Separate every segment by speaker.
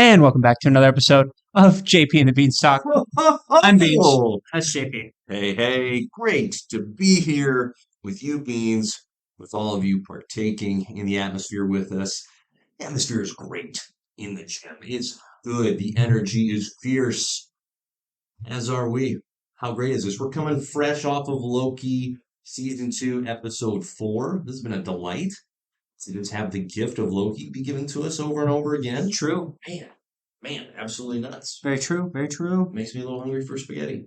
Speaker 1: And welcome back to another episode of JP and the Beanstalk. I'm Beans. That's JP.
Speaker 2: Hey, great to be here with you, Beans, with all of you partaking in the atmosphere with us. The atmosphere is great in the gym. It's good. The energy is fierce, as are we. How great is this? We're coming fresh off of Loki Season 2, Episode 4. This has been a delight to just have the gift of Loki be given to us over and over again.
Speaker 1: True.
Speaker 2: Man, absolutely nuts.
Speaker 1: Very true. Very true.
Speaker 2: Makes me a little hungry for spaghetti.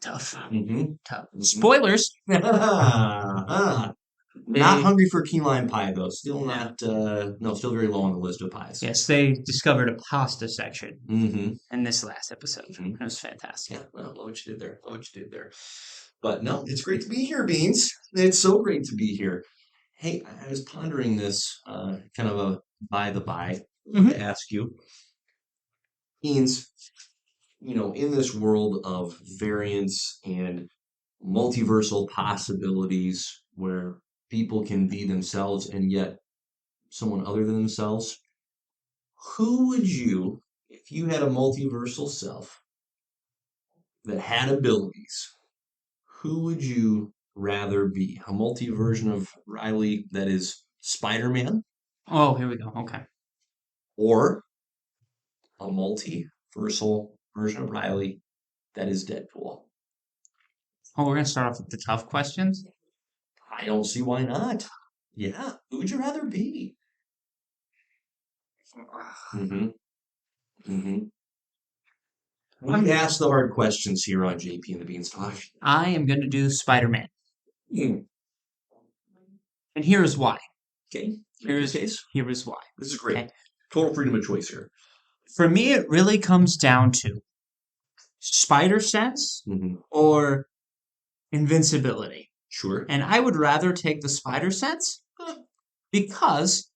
Speaker 1: Tough.
Speaker 2: Mm-hmm.
Speaker 1: Tough. Spoilers.
Speaker 2: Not hungry for key lime pie though. Still not. Still very low on the list of pies.
Speaker 1: Yes, they discovered a pasta section
Speaker 2: Mm-hmm.
Speaker 1: in this last episode.
Speaker 2: Mhm.
Speaker 1: That was fantastic.
Speaker 2: Yeah. Well, love what you did there. But no, it's great to be here, Beans. It's so great to be here. Hey, I was pondering this, kind of a by the by.
Speaker 1: Mhm.
Speaker 2: To ask you, Beans. In this world of variance and multiversal possibilities where people can be themselves and yet someone other than themselves, who would you, if you had a multiversal self that had abilities, who would you rather be? A multi-version of Riley that is Spider-Man,
Speaker 1: Oh, here we go. Okay.
Speaker 2: or a multiversal version of Riley that is Deadpool?
Speaker 1: Oh, we're going to start off with the tough questions.
Speaker 2: I don't see why not. Yeah, who would you rather be? Mm-hmm. Mm-hmm. We ask the hard questions here on JP and the Beanstalk.
Speaker 1: I am going to do Spider-Man.
Speaker 2: Mm.
Speaker 1: And here is why.
Speaker 2: Okay.
Speaker 1: Here is why.
Speaker 2: This is great.
Speaker 1: Okay.
Speaker 2: Total freedom of choice here.
Speaker 1: For me, it really comes down to spider sense
Speaker 2: Mm-hmm.
Speaker 1: or invincibility.
Speaker 2: Sure.
Speaker 1: And I would rather take the spider sense because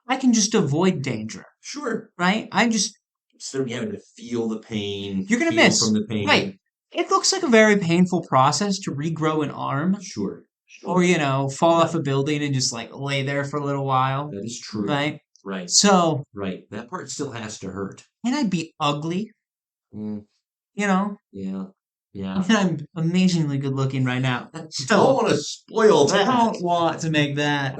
Speaker 1: I can just avoid danger,
Speaker 2: Sure.
Speaker 1: right?
Speaker 2: Instead of having to feel the pain,
Speaker 1: You're gonna
Speaker 2: heal
Speaker 1: miss.
Speaker 2: from the pain.
Speaker 1: Right. It looks like a very painful process to regrow an arm
Speaker 2: Sure.
Speaker 1: or, fall off a building and just like lay there for a little while,
Speaker 2: That is true.
Speaker 1: right?
Speaker 2: Right.
Speaker 1: So,
Speaker 2: Right. That part still has to hurt.
Speaker 1: and I'd be ugly,
Speaker 2: Mm,
Speaker 1: and
Speaker 2: yeah. Yeah.
Speaker 1: I'm amazingly good looking right now.
Speaker 2: Don't
Speaker 1: So,
Speaker 2: want to spoil
Speaker 1: I
Speaker 2: that.
Speaker 1: don't want to make that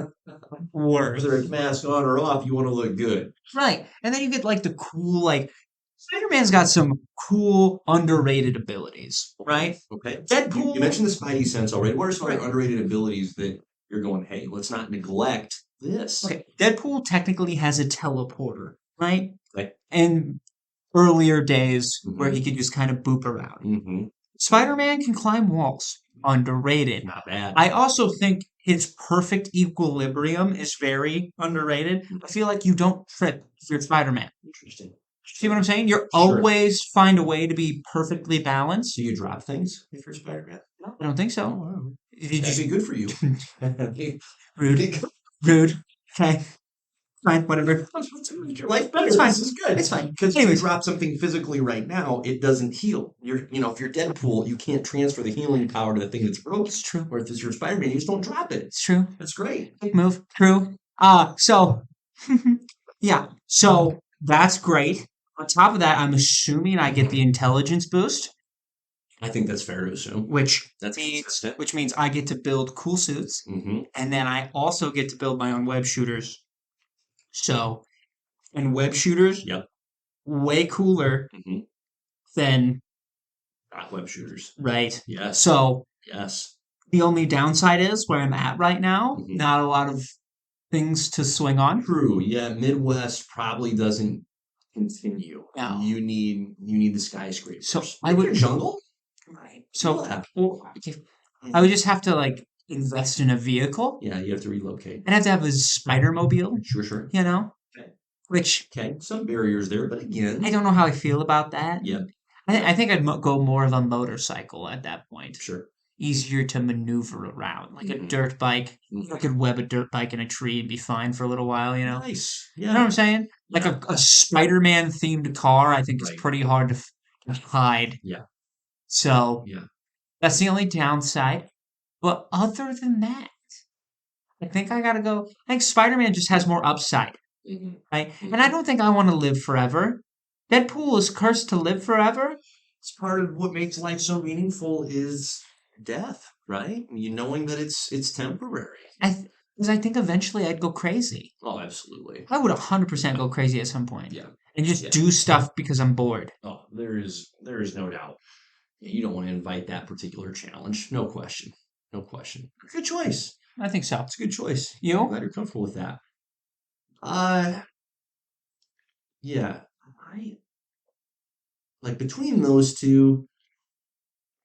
Speaker 1: worse.
Speaker 2: Whether it's mask on or off, you want to look good.
Speaker 1: Right. And then you get like the cool, Spider-Man's got some cool, underrated abilities, right?
Speaker 2: Okay.
Speaker 1: Deadpool.
Speaker 2: You mentioned the Spidey sense already. What are some
Speaker 1: Right.
Speaker 2: underrated abilities that you're going, hey, let's not neglect this?
Speaker 1: Okay, Deadpool technically has a teleporter, right?
Speaker 2: Okay.
Speaker 1: In earlier days where
Speaker 2: Mhm.
Speaker 1: he could just kind of boop around.
Speaker 2: Mm-hmm.
Speaker 1: Spider-Man can climb walls. Underrated.
Speaker 2: Not bad.
Speaker 1: I also think his perfect equilibrium is very underrated. I feel like you don't trip if you're Spider-Man.
Speaker 2: Interesting.
Speaker 1: See what I'm saying? You're
Speaker 2: Sure.
Speaker 1: always find a way to be perfectly balanced.
Speaker 2: So you drop things if you're Spider-Man?
Speaker 1: No, I don't think so.
Speaker 2: wow.
Speaker 1: You
Speaker 2: That'd
Speaker 1: just
Speaker 2: be good for you.
Speaker 1: rude. Rude. Okay. Fine, whatever.
Speaker 2: Your life better.
Speaker 1: It's fine.
Speaker 2: This is good.
Speaker 1: It's fine.
Speaker 2: Because if you
Speaker 1: Anyways.
Speaker 2: drop something physically right now, it doesn't heal. If you're Deadpool, you can't transfer the healing power to the thing that's broke.
Speaker 1: It's true.
Speaker 2: Or if it's your Spider-Man, you just don't drop it.
Speaker 1: It's true.
Speaker 2: That's great.
Speaker 1: Big move. True. So, yeah. So, that's great. On top of that, I'm assuming I get the intelligence boost,
Speaker 2: I think that's fair to assume.
Speaker 1: which
Speaker 2: That's
Speaker 1: means
Speaker 2: consistent.
Speaker 1: I get to build cool suits,
Speaker 2: Mm-hmm.
Speaker 1: and then I also get to build my own web shooters. So, and web shooters,
Speaker 2: Yep.
Speaker 1: way cooler
Speaker 2: Mm-hmm.
Speaker 1: than
Speaker 2: Web shooters.
Speaker 1: right.
Speaker 2: Yes.
Speaker 1: So,
Speaker 2: Yes.
Speaker 1: the only downside is where I'm at right now.
Speaker 2: Mhm.
Speaker 1: Not a lot of things to swing on.
Speaker 2: True. Yeah. Midwest probably doesn't continue.
Speaker 1: No.
Speaker 2: You need the skyscrapers.
Speaker 1: So, I
Speaker 2: Maybe
Speaker 1: would-
Speaker 2: your jungle.
Speaker 1: Right. So,
Speaker 2: Yeah.
Speaker 1: I would just have to invest in a vehicle.
Speaker 2: Yeah. You have to relocate.
Speaker 1: And have to have a spider mobile,
Speaker 2: Sure.
Speaker 1: Okay. Which
Speaker 2: Okay. Some barriers there, but again.
Speaker 1: I don't know how I feel about that.
Speaker 2: Yeah.
Speaker 1: I think I'd go more of a motorcycle at that point.
Speaker 2: Sure.
Speaker 1: Easier to maneuver around, like a
Speaker 2: Mhm.
Speaker 1: dirt bike.
Speaker 2: Mhm.
Speaker 1: I could web a dirt bike in a tree and be fine for a little while,
Speaker 2: Nice.
Speaker 1: You know what
Speaker 2: Yeah.
Speaker 1: I'm saying? Like a Spider-Man themed car, I think
Speaker 2: Right.
Speaker 1: it's pretty hard to hide.
Speaker 2: Yeah.
Speaker 1: So
Speaker 2: Yeah.
Speaker 1: that's the only downside. But other than that, I think I gotta go. I think Spider-Man just has more upside. right? And I don't think I want to live forever. Deadpool is cursed to live forever.
Speaker 2: It's part of what makes life so meaningful is death, right? You knowing that it's temporary.
Speaker 1: Because I think eventually I'd go crazy.
Speaker 2: Oh, absolutely.
Speaker 1: I would 100% go crazy at some point.
Speaker 2: Yeah.
Speaker 1: And just
Speaker 2: Yeah.
Speaker 1: do stuff because I'm bored.
Speaker 2: Oh, there is no doubt. You don't want to invite that particular challenge. No question. No question. Good choice.
Speaker 1: I think so.
Speaker 2: It's a good choice. I'm
Speaker 1: You?
Speaker 2: glad you're comfortable with that. Uh yeah. I like between those two,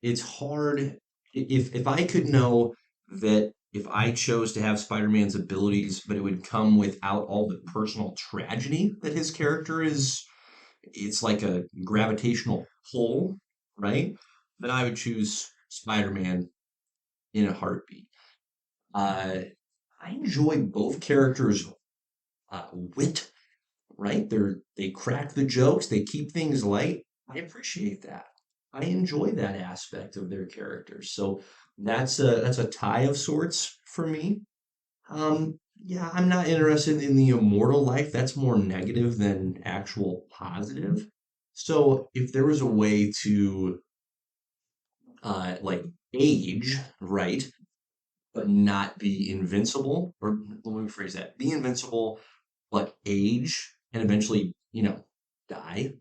Speaker 2: it's hard if I could know that if I chose to have Spider-Man's abilities, but it would come without all the personal tragedy that his character is, it's like a gravitational pull, right? Then I would choose Spider-Man in a heartbeat. Uh, I enjoy both characters' wit, right? They crack the jokes, they keep things light. I appreciate that. I enjoy that aspect of their characters. So that's a tie of sorts for me. Yeah, I'm not interested in the immortal life. That's more negative than actual positive. So if there was a way to like age, right, but not be invincible, or let me rephrase that, be invincible, but age and eventually, die.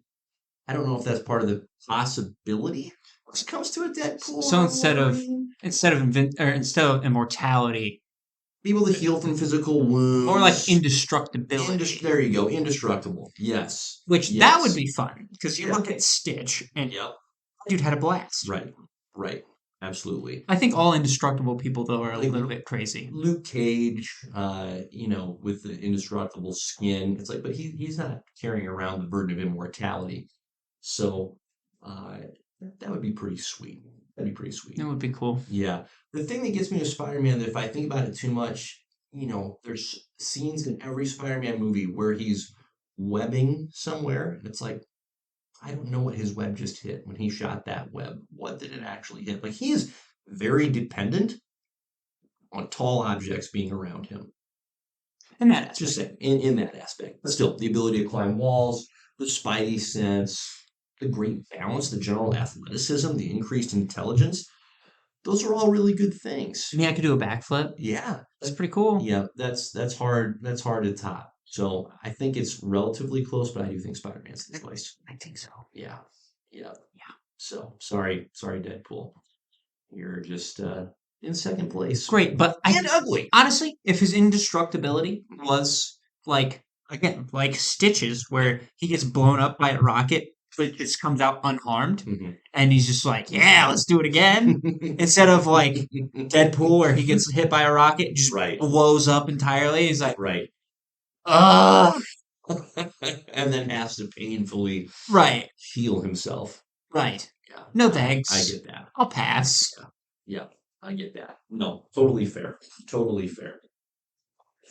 Speaker 2: I don't know if that's part of the possibility when it comes to a Deadpool
Speaker 1: So
Speaker 2: or a
Speaker 1: instead of
Speaker 2: Wolverine.
Speaker 1: instead of immortality,
Speaker 2: Be able to heal from physical
Speaker 1: more like
Speaker 2: wounds.
Speaker 1: indestructibility.
Speaker 2: There you go, indestructible. Yes,
Speaker 1: Which that would
Speaker 2: yes,
Speaker 1: be fun because you
Speaker 2: yeah,
Speaker 1: look at Stitch and
Speaker 2: yep,
Speaker 1: dude had a blast.
Speaker 2: right, right, absolutely.
Speaker 1: I think all indestructible people though are a
Speaker 2: Like
Speaker 1: little bit crazy.
Speaker 2: Luke Cage, with the indestructible skin. It's like, but he's not carrying around the burden of immortality. So uh, that would be pretty sweet. That'd be pretty sweet.
Speaker 1: That would be cool.
Speaker 2: Yeah. The thing that gets me with Spider-Man, that if I think about it too much, there's scenes in every Spider-Man movie where he's webbing somewhere, and it's like, I don't know what his web just hit when he shot that web. What did it actually hit? Like, he is very dependent on tall objects being around him.
Speaker 1: And that
Speaker 2: Just
Speaker 1: aspect.
Speaker 2: saying, in that aspect. But still, the ability to climb walls, the spidey sense, the great balance, the general athleticism, the increased intelligence, those are all really good things.
Speaker 1: I mean, I could do a backflip.
Speaker 2: Yeah.
Speaker 1: That's pretty cool.
Speaker 2: Yeah, that's hard. That's hard to top. So I think it's relatively close, but I do think Spider-Man's the choice.
Speaker 1: I think so.
Speaker 2: Yeah. Yeah.
Speaker 1: Yeah.
Speaker 2: So sorry, Deadpool. You're just in second place.
Speaker 1: Great, but
Speaker 2: And ugly.
Speaker 1: honestly, if his indestructibility was like again like Stitches, where he gets blown up by a rocket, but it just comes out unharmed,
Speaker 2: Mhm.
Speaker 1: and he's just like, "Yeah, let's do it again." Instead of like Deadpool, where he gets hit by a rocket, just
Speaker 2: Right.
Speaker 1: blows up entirely. He's like,
Speaker 2: Right.
Speaker 1: "Ugh."
Speaker 2: And then has to painfully
Speaker 1: Right,
Speaker 2: heal himself.
Speaker 1: right.
Speaker 2: Yeah.
Speaker 1: No
Speaker 2: I
Speaker 1: thanks.
Speaker 2: get that.
Speaker 1: I'll pass.
Speaker 2: Yeah, I get that. No, totally fair. Totally fair.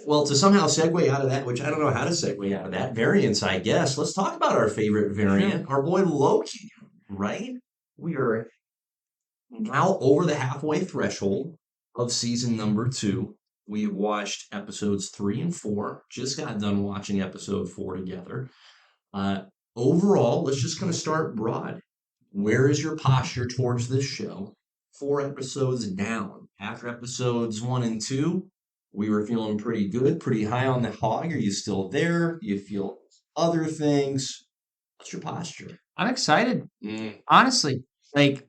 Speaker 2: Well, to somehow segue out of that, which I don't know how to segue out of that, variants, I guess, let's talk about our favorite variant, our boy Loki, right? We are now over the halfway threshold of season number 2. We have watched episodes 3 and 4. Just got done watching episode 4 together. Uh, Overall, let's just kind of start broad. Where is your posture towards this show? 4 episodes down. After episodes 1 and 2, we were feeling pretty good, pretty high on the hog. Are you still there? Do you feel other things? What's your posture?
Speaker 1: I'm excited.
Speaker 2: Mm,
Speaker 1: Honestly, like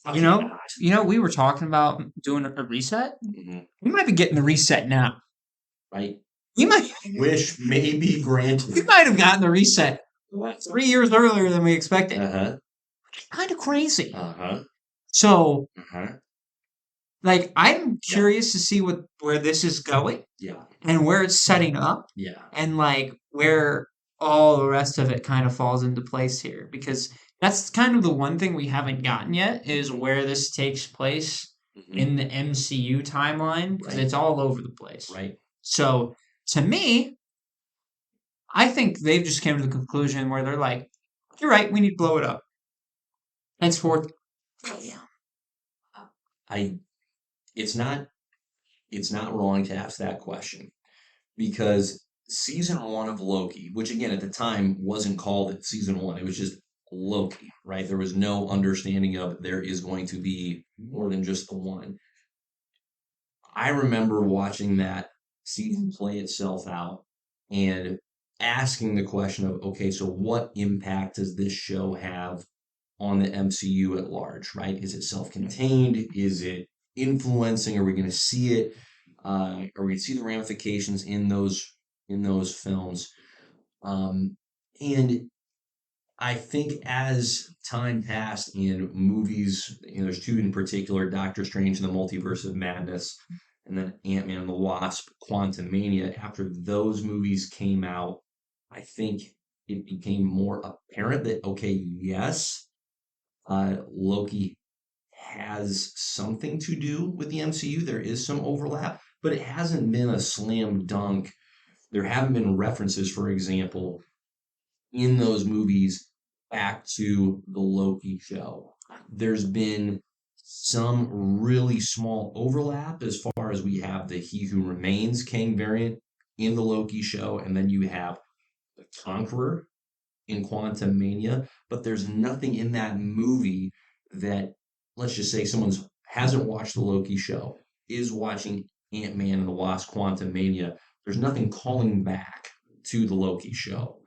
Speaker 2: fucking not.
Speaker 1: we were talking about doing a reset.
Speaker 2: Mhm.
Speaker 1: We might be getting the reset now.
Speaker 2: Right?
Speaker 1: We might
Speaker 2: Wish may be
Speaker 1: we
Speaker 2: granted.
Speaker 1: might have gotten the reset 3 years earlier than we expected.
Speaker 2: Uh-huh.
Speaker 1: Kind of crazy.
Speaker 2: Uh-huh.
Speaker 1: So,
Speaker 2: Uh-huh.
Speaker 1: like, I'm
Speaker 2: Yeah.
Speaker 1: curious to see where this is going
Speaker 2: Yeah.
Speaker 1: and where it's setting up,
Speaker 2: Yeah.
Speaker 1: and like where all the rest of it kind of falls into place here, because that's kind of the one thing we haven't gotten yet is where this takes place
Speaker 2: Mhm.
Speaker 1: in the MCU timeline, because
Speaker 2: Right.
Speaker 1: it's all over the place.
Speaker 2: Right.
Speaker 1: So, to me, I think they've just came to the conclusion where they're like, "You're right, we need to blow it up." Henceforth,
Speaker 2: I it's not wrong to ask that question because season one of Loki, which again at the time wasn't called season one, it was just Loki, right? There was no understanding of there is going to be more than just the one. I remember watching that season play itself out and asking the question of, okay, so what impact does this show have on the MCU at large, right? Is it self-contained? Is it influencing? Are we going to see it? Are we going to see the ramifications in those films? And I think as time passed and movies, there's two in particular, Doctor Strange and the Multiverse of Madness, and then Ant-Man and the Wasp, Quantumania. After those movies came out, I think it became more apparent that, okay, yes, Loki has something to do with the MCU. There is some overlap, but it hasn't been a slam dunk. There haven't been references, for example, in those movies back to the Loki show. There's been some really small overlap as far as we have the He Who Remains Kang variant in the Loki show, and then you have the Conqueror in Quantum Mania, but there's nothing in that movie that, let's just say, someone hasn't watched the Loki show, is watching Ant-Man and the Wasp Quantum Mania. There's nothing calling back to the Loki show.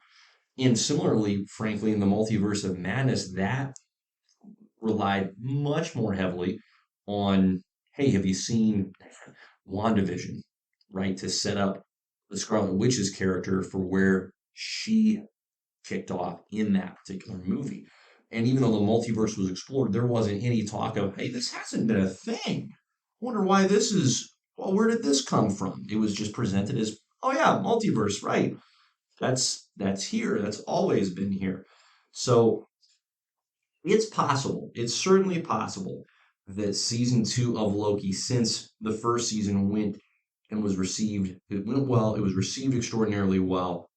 Speaker 2: And similarly, frankly, in the Multiverse of Madness, that relied much more heavily on, hey, have you seen WandaVision, right? To set up the Scarlet Witch's character for where she kicked off in that particular movie. And even though the multiverse was explored, there wasn't any talk of, hey, this hasn't been a thing. Wonder why this is, well, where did this come from? It was just presented as, oh yeah, multiverse, right. That's here. That's always been here. So it's possible. It's certainly possible that season two of Loki, since the first season went and was received, it went well, it was received extraordinarily well.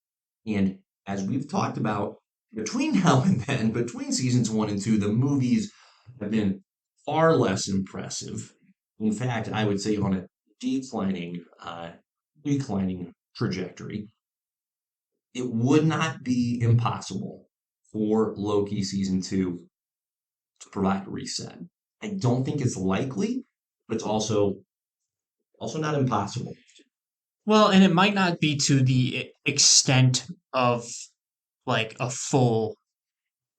Speaker 2: And as we've talked about, between now and then, between seasons one and two, the movies have been far less impressive. In fact, I would say on a declining, declining trajectory. It would not be impossible for Loki season two to provide a reset. I don't think it's likely, but it's also not impossible.
Speaker 1: Well, and it might not be to the extent of like a full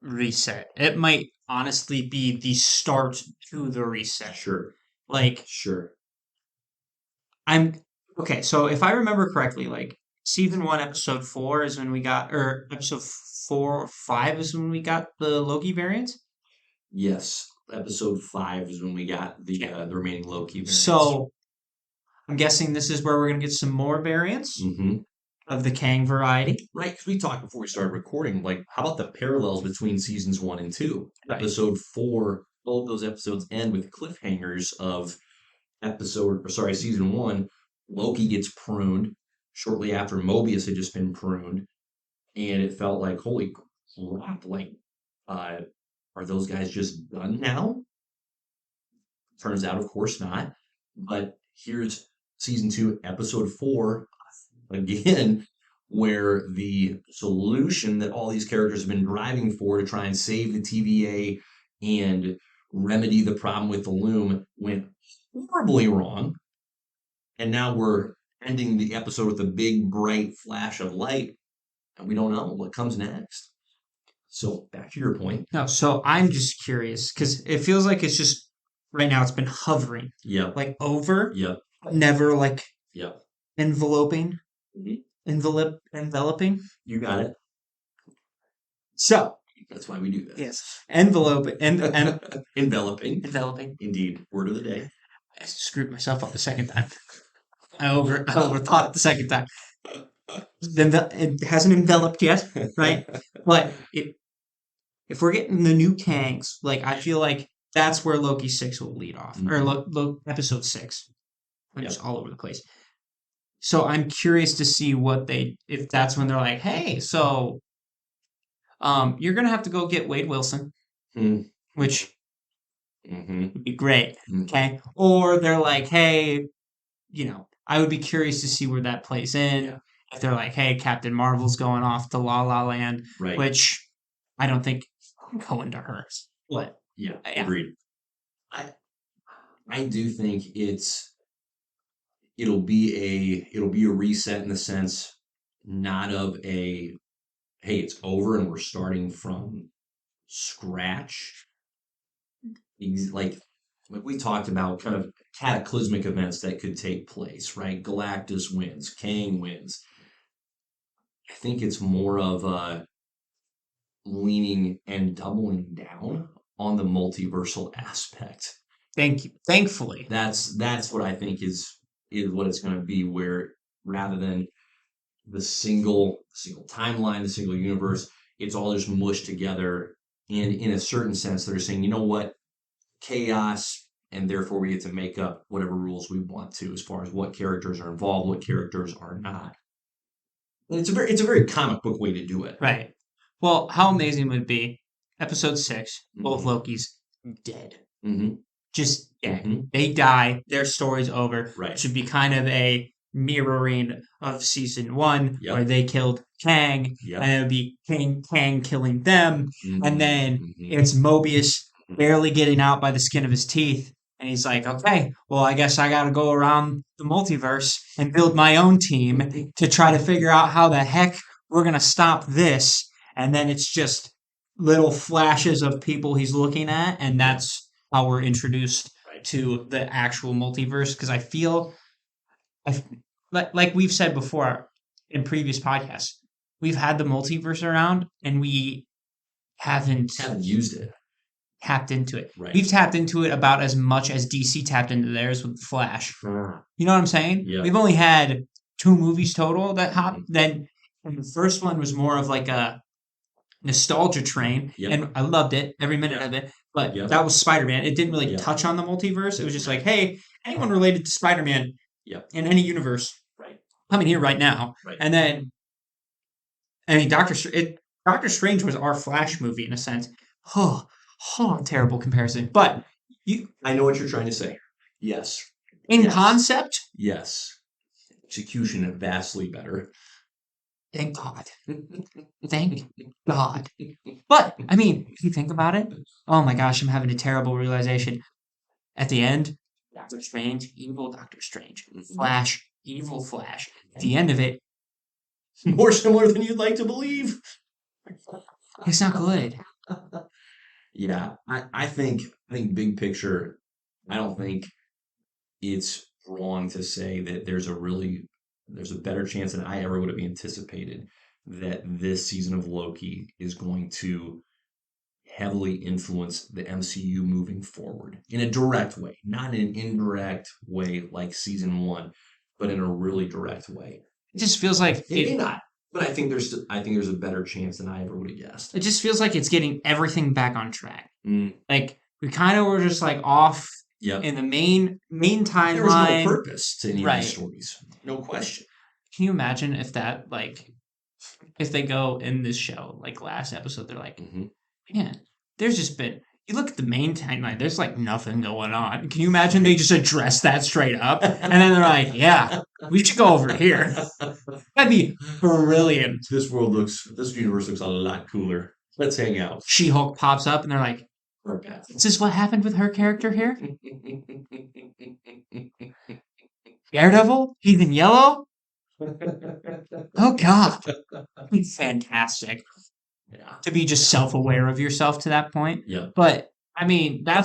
Speaker 1: reset. It might honestly be the start to the reset.
Speaker 2: Sure,
Speaker 1: Like
Speaker 2: sure.
Speaker 1: I'm okay, so if I remember correctly, like season one, episode four is when we got, or episode four or five is when we got the Loki variant.
Speaker 2: Yes, episode five is when we got
Speaker 1: Yeah.
Speaker 2: the remaining Loki variants.
Speaker 1: So I'm guessing this is where we're gonna get some more variants
Speaker 2: Mm-hmm.
Speaker 1: of the Kang variety.
Speaker 2: Right, because we talked before we started recording, like, how about the parallels between seasons one and two?
Speaker 1: Right.
Speaker 2: Episode four, both those episodes end with cliffhangers of season one. Loki gets pruned shortly after Mobius had just been pruned, and it felt like, holy crap, like, uh, are those guys just done now? Turns out, of course not. But here's season two, episode four, again, where the solution that all these characters have been driving for to try and save the TVA and remedy the problem with the loom went horribly wrong. And now we're ending the episode with a big, bright flash of light, and we don't know what comes next. So, back to your point.
Speaker 1: No, so I'm just curious because it feels like it's just right now it's been hovering,
Speaker 2: Yep,
Speaker 1: like over,
Speaker 2: yep,
Speaker 1: but never like
Speaker 2: yep.
Speaker 1: enveloping,
Speaker 2: Mhm.
Speaker 1: enveloping.
Speaker 2: You got it.
Speaker 1: So
Speaker 2: That's why we do this.
Speaker 1: yes, envelope and
Speaker 2: Enveloping.
Speaker 1: enveloping.
Speaker 2: Indeed. Word of the day.
Speaker 1: I screwed myself up the second time. I overthought it the second time. It hasn't enveloped yet, right? But if we're getting the new Kangs, like I feel like that's where Loki 6 will lead off, or episode 6. I'm just all over the place. So I'm curious to see if that's when they're like, hey, so you're gonna have to go get Wade Wilson, which would be great, okay? Or they're like, hey, I would be curious to see where that plays in.
Speaker 2: Yeah.
Speaker 1: if they're like, hey, Captain Marvel's going off to La La Land,
Speaker 2: Right.
Speaker 1: which I don't think will go into hers. But
Speaker 2: Yeah.
Speaker 1: yeah,
Speaker 2: Agreed. I do think it'll be a reset in the sense not of a hey, it's over and we're starting from scratch. Like we talked about kind of cataclysmic events that could take place, right? Galactus wins, Kang wins. I think it's more of leaning and doubling down on the multiversal aspect.
Speaker 1: thank you. Thankfully,
Speaker 2: That's what I think is what it's going to be. Where rather than the single timeline, the single universe, it's all just mushed together. And in a certain sense, they're saying, you know what, chaos, and therefore we get to make up whatever rules we want to as far as what characters are involved, what characters are not. And it's a very comic book way to do it.
Speaker 1: right. Well, how amazing would it be episode 6, both
Speaker 2: Hmm.
Speaker 1: Loki's dead.
Speaker 2: Hmm.
Speaker 1: Just dead.
Speaker 2: Hmm.
Speaker 1: They die, their story's over.
Speaker 2: Right.
Speaker 1: It should be kind of a mirroring of season 1
Speaker 2: Yep.
Speaker 1: where they killed Kang,
Speaker 2: Yep.
Speaker 1: and it would be Kang killing them, and then
Speaker 2: Mhm.
Speaker 1: it's Mobius barely getting out by the skin of his teeth. And he's like, okay, well, I guess I got to go around the multiverse and build my own team to try to figure out how the heck we're going to stop this. And then it's just little flashes of people he's looking at. And that's how we're introduced
Speaker 2: Right.
Speaker 1: to the actual multiverse. Because I feel, like we've said before in previous podcasts, we've had the multiverse around and we haven't
Speaker 2: Haven't used it.
Speaker 1: tapped into it.
Speaker 2: Right.
Speaker 1: We've tapped into it about as much as DC tapped into theirs with Flash. You know what I'm saying?
Speaker 2: Yeah.
Speaker 1: We've only had 2 movies total that hopped.
Speaker 2: Mhm.
Speaker 1: Then and the first one was more of like a nostalgia train,
Speaker 2: Yep.
Speaker 1: and I loved it, every minute
Speaker 2: Yep.
Speaker 1: of it. But
Speaker 2: Yep.
Speaker 1: that was Spider-Man. It didn't really
Speaker 2: Yep.
Speaker 1: touch on the multiverse. It was just like, hey, anyone related to Spider-Man
Speaker 2: Yep.
Speaker 1: in any universe,
Speaker 2: Right.
Speaker 1: come in here right now.
Speaker 2: Right.
Speaker 1: And then, I mean, Doctor Strange was our Flash movie in a sense. Terrible comparison. But
Speaker 2: I know what you're trying to say. Yes.
Speaker 1: in
Speaker 2: Yes.
Speaker 1: concept,
Speaker 2: Yes. Execution vastly better.
Speaker 1: thank God. Thank God. But, I mean, if you think about it, oh my gosh, I'm having a terrible realization. At the end, Doctor Strange, evil Doctor Strange. Flash, evil Flash. At the end of it,
Speaker 2: More similar than you'd like to believe.
Speaker 1: it's not good.
Speaker 2: Yeah, I think big picture, I don't think it's wrong to say that there's a better chance than I ever would have anticipated that this season of Loki is going to heavily influence the MCU moving forward in a direct way, not in an indirect way like season 1, but in a really direct way.
Speaker 1: It just feels like
Speaker 2: It may not, but I think there's a better chance than I ever would have guessed.
Speaker 1: it just feels like it's getting everything back on track.
Speaker 2: Mm,
Speaker 1: Like we kind of were just like off
Speaker 2: yep.
Speaker 1: in the main
Speaker 2: There was
Speaker 1: timeline.
Speaker 2: no purpose to any of
Speaker 1: Right.
Speaker 2: these stories. No question.
Speaker 1: Can you imagine if that if they go in this show like last episode, they're like,
Speaker 2: Hmm.
Speaker 1: man, there's just been. You look at the main timeline. There's like nothing going on. Can you imagine they just address that straight up, and then they're like, yeah, we should go over here. That'd be brilliant.
Speaker 2: This universe looks a lot cooler. Let's hang out.
Speaker 1: She-Hulk pops up, and they're like, is this what happened with her character here? Daredevil? He's in yellow? Oh, God. That'd be fantastic
Speaker 2: Yeah.
Speaker 1: to be just self-aware of yourself to that point.
Speaker 2: Yeah.
Speaker 1: But, I mean, I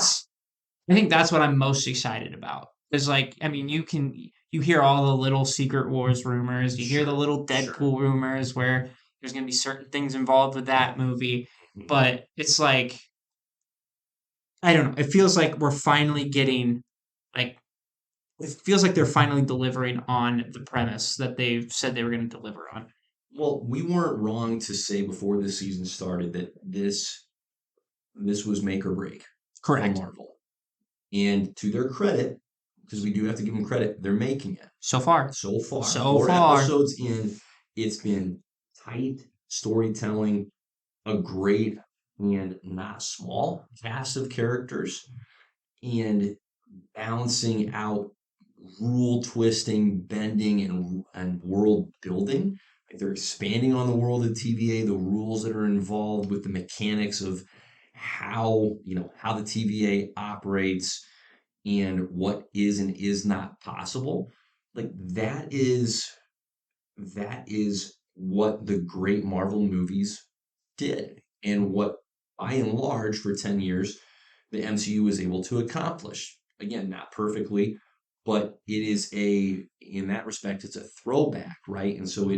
Speaker 1: think that's what I'm most excited about. Is like, I mean, you hear all the little Secret Wars rumors. You hear the little Deadpool rumors where there's going to be certain things involved with that movie. But it's like, I don't know. It feels like we're finally getting, like, it feels like they're finally delivering on the premise that they've said they were going to deliver on.
Speaker 2: Well, we weren't wrong to say before this season started that this was make or break for
Speaker 1: Correct.
Speaker 2: Marvel. And to their credit, because we do have to give them credit, they're making it.
Speaker 1: So far.
Speaker 2: So far.
Speaker 1: So
Speaker 2: 4
Speaker 1: far.
Speaker 2: episodes in, it's been tight storytelling, a great and not small cast of characters, and balancing out rule twisting, bending, and world building. Like they're expanding on the world of TVA, the rules that are involved with the mechanics of how the TVA operates and what is and is not possible. Like that is what the great Marvel movies did, and what by and large for 10 years the MCU was able to accomplish. Again, not perfectly, but in that respect, it's a throwback, right? And so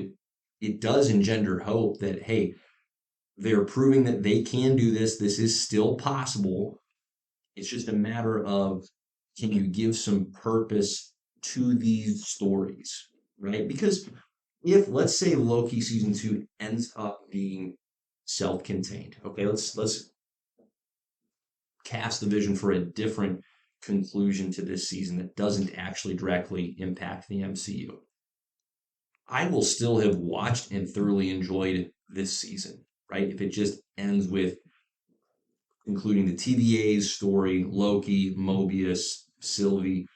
Speaker 2: it does engender hope that, hey, they're proving that they can do this. This is still possible. It's just a matter of, can you give some purpose to these stories, right? Because if, let's say, Loki season 2 ends up being self-contained, okay, let's cast the vision for a different conclusion to this season that doesn't actually directly impact the MCU. I will still have watched and thoroughly enjoyed this season, right? If it just ends with including the TVA's story, Loki, Mobius, Sylvie,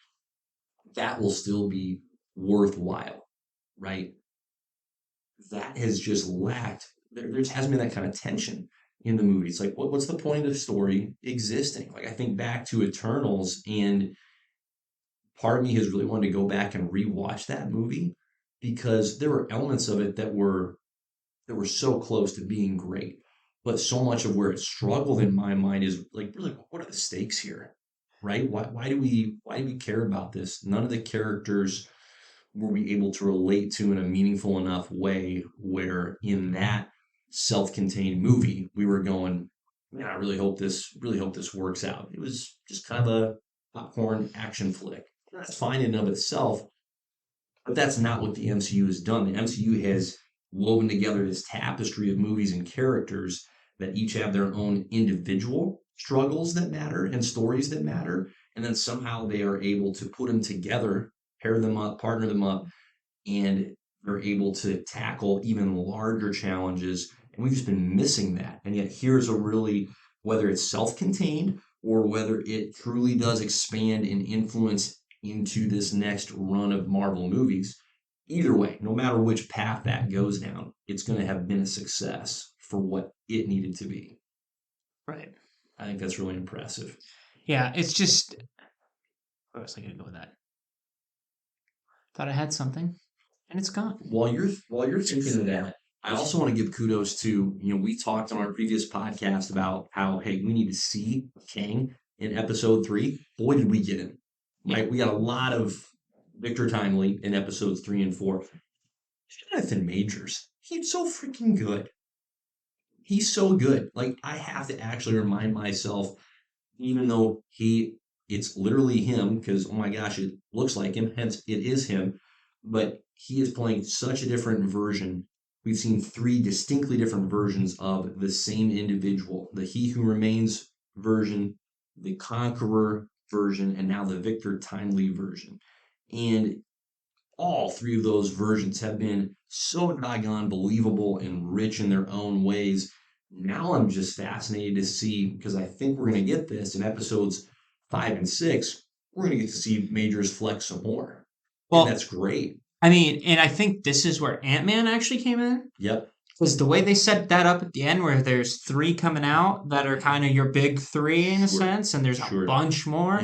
Speaker 2: that will still be worthwhile, right? That has just lacked. There just hasn't been that kind of tension in the movie. It's like, what's the point of the story existing? Like, I think back to Eternals, and part of me has really wanted to go back and rewatch that movie because there were elements of it that were so close to being great. But so much of where it struggled in my mind is like, really, what are the stakes here? Right? Why do we care about this? None of the characters were we able to relate to in a meaningful enough way where in that self-contained movie we were going, man, I really hope this works out. It was just kind of a popcorn action flick. That's fine in and of itself, but that's not what the MCU has done. The MCU has woven together this tapestry of movies and characters that each have their own individual struggles that matter and stories that matter. And then somehow they are able to put them together, pair them up, partner them up, and they're able to tackle even larger challenges. And we've just been missing that. And yet here's a really, whether it's self-contained or whether it truly does expand and influence into this next run of Marvel movies, either way, no matter which path that goes down, it's going to have been a success for what it needed to be.
Speaker 1: Right.
Speaker 2: I think that's really impressive.
Speaker 1: Yeah, it's just. Where was I going to go with that? Thought I had something, and it's gone.
Speaker 2: While you're thinking of that, I also want to give kudos to, we talked on our previous podcast about how, hey, we need to see Kang in episode 3. Boy, did we get him. Right? Yeah. We got a lot of Victor Timely in episodes 3 and 4. Jonathan Majors, he's so freaking good. He's so good. Like, I have to actually remind myself, even though it's literally him, because, oh my gosh, it looks like him, hence it is him, but he is playing such a different version. We've seen 3 distinctly different versions of the same individual. The He Who Remains version, the Conqueror version, and now the Victor Timely version. And all 3 of those versions have been so doggone believable and rich in their own ways. Now I'm just fascinated to see, because I think we're going to get this in episodes 5 and 6. We're going to get to see Majors flex some more. Well, and that's great.
Speaker 1: I mean, and I think this is where Ant-Man actually came in.
Speaker 2: Yep.
Speaker 1: Because the way they set that up at the end, where there's 3 coming out that are kind of your big 3 in a sense, and there's a bunch more.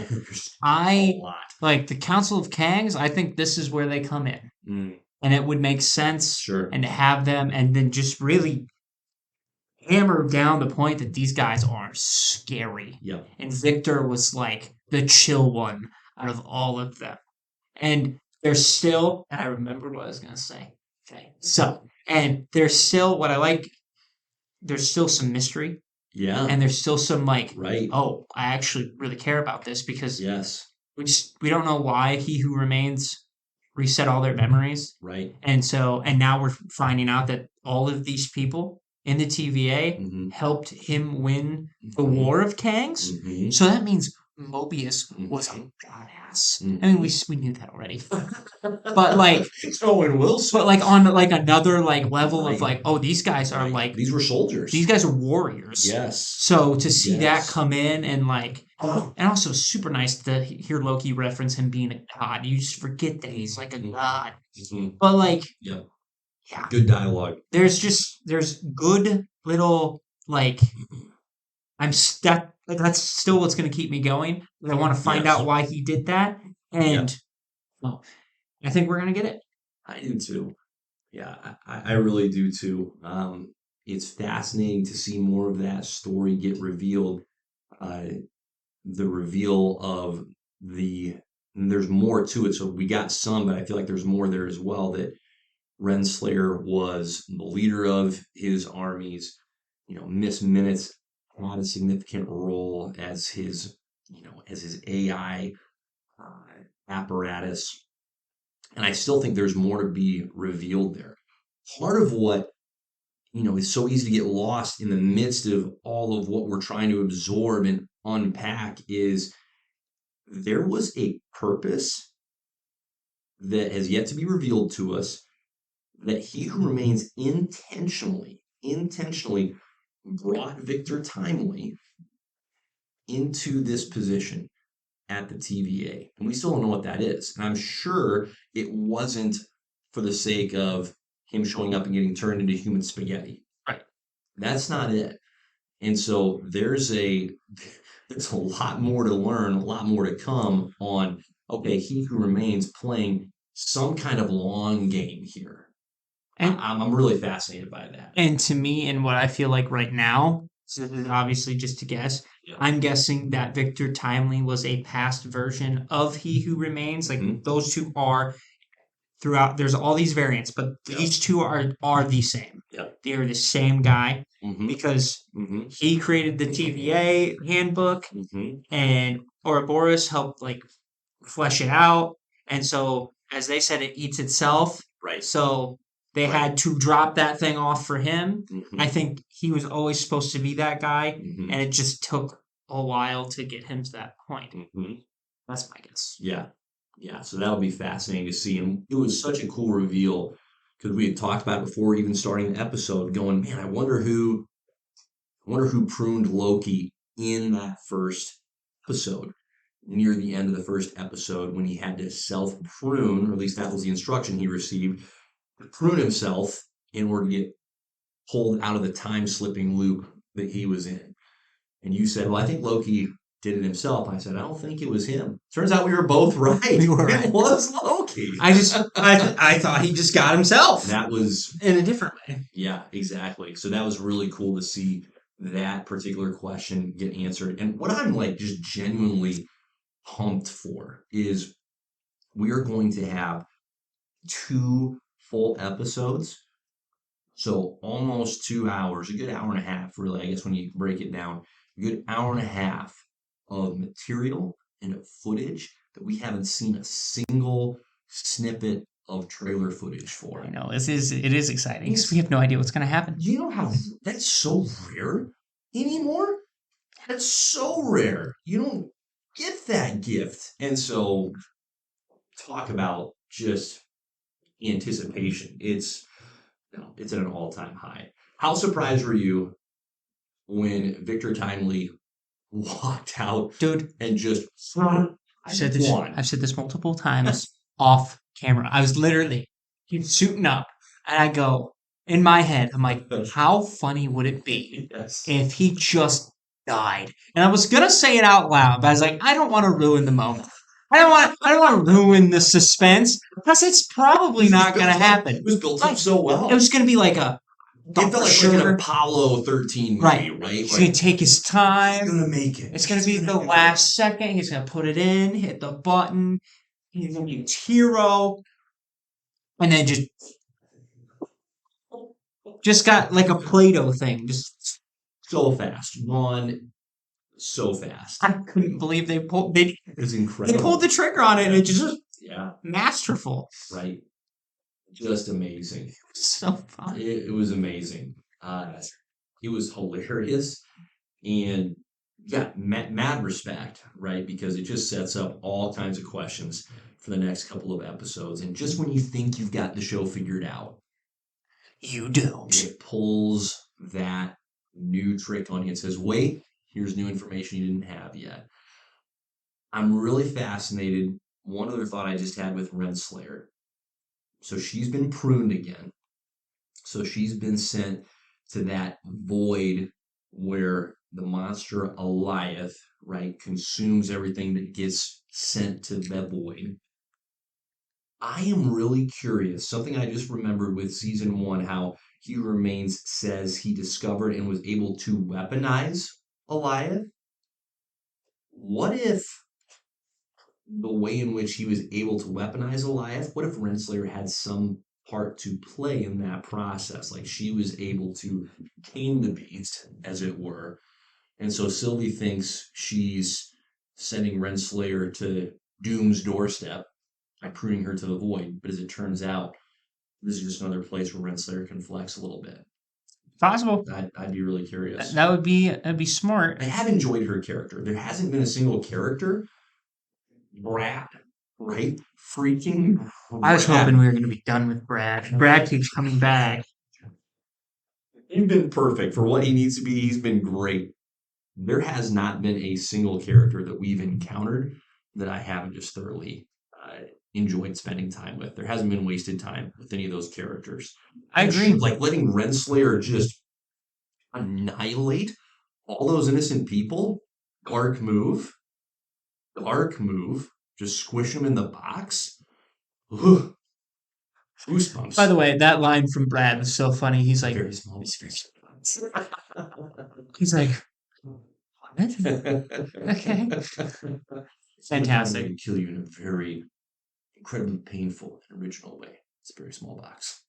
Speaker 2: A lot.
Speaker 1: Like the Council of Kangs, I think this is where they come in. And it would make sense.
Speaker 2: Sure.
Speaker 1: And to have them and then just really hammer down the point that these guys are scary.
Speaker 2: Yep.
Speaker 1: And Victor was like the chill one out of all of them. And there's still, and I remember what I was going to say. Okay. So, and there's still, what I like, there's still some mystery.
Speaker 2: Yeah.
Speaker 1: And there's still some like,
Speaker 2: right.
Speaker 1: Oh, I actually really care about this because
Speaker 2: yes,
Speaker 1: we don't know why He Who Remains reset all their memories.
Speaker 2: Right.
Speaker 1: And now we're finding out that all of these people in the TVA helped him win the War of Kangs. So that means Mobius was a
Speaker 2: Mhm.
Speaker 1: badass.
Speaker 2: Mhm.
Speaker 1: I mean, we knew that already, but like,
Speaker 2: Owen Wilson.
Speaker 1: but like on like another like level of
Speaker 2: Right.
Speaker 1: like, oh, these guys are
Speaker 2: Right.
Speaker 1: like
Speaker 2: These were soldiers.
Speaker 1: these guys are warriors.
Speaker 2: Yes.
Speaker 1: So to see that
Speaker 2: Yes.
Speaker 1: come in and like, and also super nice to hear Loki reference him being a god. You just forget that he's like a god.
Speaker 2: Mhm.
Speaker 1: But like,
Speaker 2: Yep.
Speaker 1: yeah,
Speaker 2: Good dialogue.
Speaker 1: there's good little like I'm stuck. That's still what's going to keep me going. I want to find
Speaker 2: Yes.
Speaker 1: out why he did that,
Speaker 2: Yep.
Speaker 1: and well, I think we're gonna get it.
Speaker 2: I do too. Yeah, I really do too. It's fascinating to see more of that story get revealed. Uh, the reveal of the and there's more to it. So we got some, but I feel like there's more there as well. That Renslayer was the leader of his armies. Miss Minutes had a significant role as his AI apparatus, and I still think there's more to be revealed there. Part of what is so easy to get lost in the midst of all of what we're trying to absorb and unpack is there was a purpose that has yet to be revealed to us that he who remains intentionally brought Victor Timely into this position at the TVA. And we still don't know what that is. And I'm sure it wasn't for the sake of him showing up and getting turned into human spaghetti.
Speaker 1: Right.
Speaker 2: That's not it. And so there's a lot more to learn, a lot more to come on, okay, he who remains playing some kind of long game here.
Speaker 1: And
Speaker 2: I'm really fascinated by that.
Speaker 1: and to me, and what I feel like right now, so this is obviously just a guess.
Speaker 2: Yeah.
Speaker 1: I'm guessing that Victor Timely was a past version of He Who Remains. Like
Speaker 2: Mhm.
Speaker 1: those two are throughout. There's all these variants, but
Speaker 2: Yep.
Speaker 1: these two are the same.
Speaker 2: Yep.
Speaker 1: They are the same guy
Speaker 2: Mhm.
Speaker 1: because
Speaker 2: Mhm.
Speaker 1: he created the TVA handbook,
Speaker 2: Mhm.
Speaker 1: and Ouroboros helped like flesh it out. And so, as they said, it eats itself.
Speaker 2: Right.
Speaker 1: So they
Speaker 2: Right.
Speaker 1: had to drop that thing off for him.
Speaker 2: Mhm.
Speaker 1: I think he was always supposed to be that guy,
Speaker 2: Mhm.
Speaker 1: and it just took a while to get him to that point.
Speaker 2: Mhm.
Speaker 1: That's my guess.
Speaker 2: Yeah. Yeah. So that'll be fascinating to see. And it was such a cool reveal because we had talked about it before even starting the episode, going, man, I wonder who pruned Loki in that first episode, near the end of the first episode when he had to self prune, or at least that was the instruction he received, to prune himself in order to get pulled out of the time slipping loop that he was in. And you said, well, I think Loki did it himself. I said, I don't think it was him. Turns out we were both right.
Speaker 1: We were right.
Speaker 2: It was Loki.
Speaker 1: I thought he just got himself
Speaker 2: That was,
Speaker 1: in a different way.
Speaker 2: yeah, exactly. So that was really cool to see that particular question get answered. And what I'm like just genuinely pumped for is we are going to have 2 full episodes. So almost 2 hours, a good hour and a half, really, I guess when you break it down, a good hour and a half of material and of footage that we haven't seen a single snippet of trailer footage for.
Speaker 1: I know it is exciting because we have no idea what's going to happen.
Speaker 2: You know how that's so rare anymore? That's so rare. You don't get that gift. And so talk about just anticipation. It's at an all-time high. How surprised were you when Victor Timely walked out
Speaker 1: Dude,
Speaker 2: and just
Speaker 1: I've said this.
Speaker 2: won?
Speaker 1: I've said this multiple times off camera. I was literally suiting up, and I go in my head. I'm like, how funny would it be
Speaker 2: Yes.
Speaker 1: if he just died? And I was gonna say it out loud, but I was like, I don't want to ruin the moment. I don't want to ruin the suspense because it's probably not gonna happen.
Speaker 2: It was built up so well.
Speaker 1: It was gonna be like a
Speaker 2: It felt like an Apollo 13 movie, right?
Speaker 1: He's gonna take his time.
Speaker 2: He's gonna make it.
Speaker 1: It's gonna be the last second. He's gonna put it in, hit the button. He's gonna be his hero, and then just got like a Play-Doh thing. Just
Speaker 2: so fast, won so fast.
Speaker 1: I couldn't believe they
Speaker 2: It's incredible.
Speaker 1: they pulled the trigger on it, and it just
Speaker 2: Yeah,
Speaker 1: masterful.
Speaker 2: right. Just amazing.
Speaker 1: So fun.
Speaker 2: It was amazing. It was hilarious, and got mad respect, right? Because it just sets up all kinds of questions for the next couple of episodes. And just when you think you've got the show figured out,
Speaker 1: You don't.
Speaker 2: it pulls that new trick on you and says, wait, here's new information you didn't have yet. I'm really fascinated. One other thought I just had with Renslayer. So she's been pruned again. So she's been sent to that void where the monster Eliath, right, consumes everything that gets sent to the void. I am really curious. Something I just remembered with season one, how He Who Remains says he discovered and was able to weaponize Eliath. What if the way in which he was able to weaponize Eliath, what if Renslayer had some part to play in that process? Like she was able to tame the beast, as it were. And so Sylvie thinks she's sending Renslayer to Doom's doorstep by pruning her to the void. But as it turns out, this is just another place where Renslayer can flex a little bit.
Speaker 1: Possible.
Speaker 2: I'd be really curious.
Speaker 1: That'd be smart.
Speaker 2: I have enjoyed her character. There hasn't been a single character, Brad, right? Freaking
Speaker 1: I was
Speaker 2: Brad.
Speaker 1: hoping we were going to be done with Brad. Brad keeps coming back.
Speaker 2: He's been perfect for what he needs to be. He's been great. There has not been a single character that we've encountered that I haven't just thoroughly enjoyed spending time with. There hasn't been wasted time with any of those characters.
Speaker 1: I agree.
Speaker 2: Like letting Renslayer just annihilate all those innocent people. Dark move. Dark move. Just squish them in the box. Ugh. Goosebumps.
Speaker 1: By the way, that line from Brad was so funny. He's like,
Speaker 2: Very small.
Speaker 1: he's like, what? Okay. Fantastic.
Speaker 2: They kill you in a very incredibly painful and original way. It's a very small box.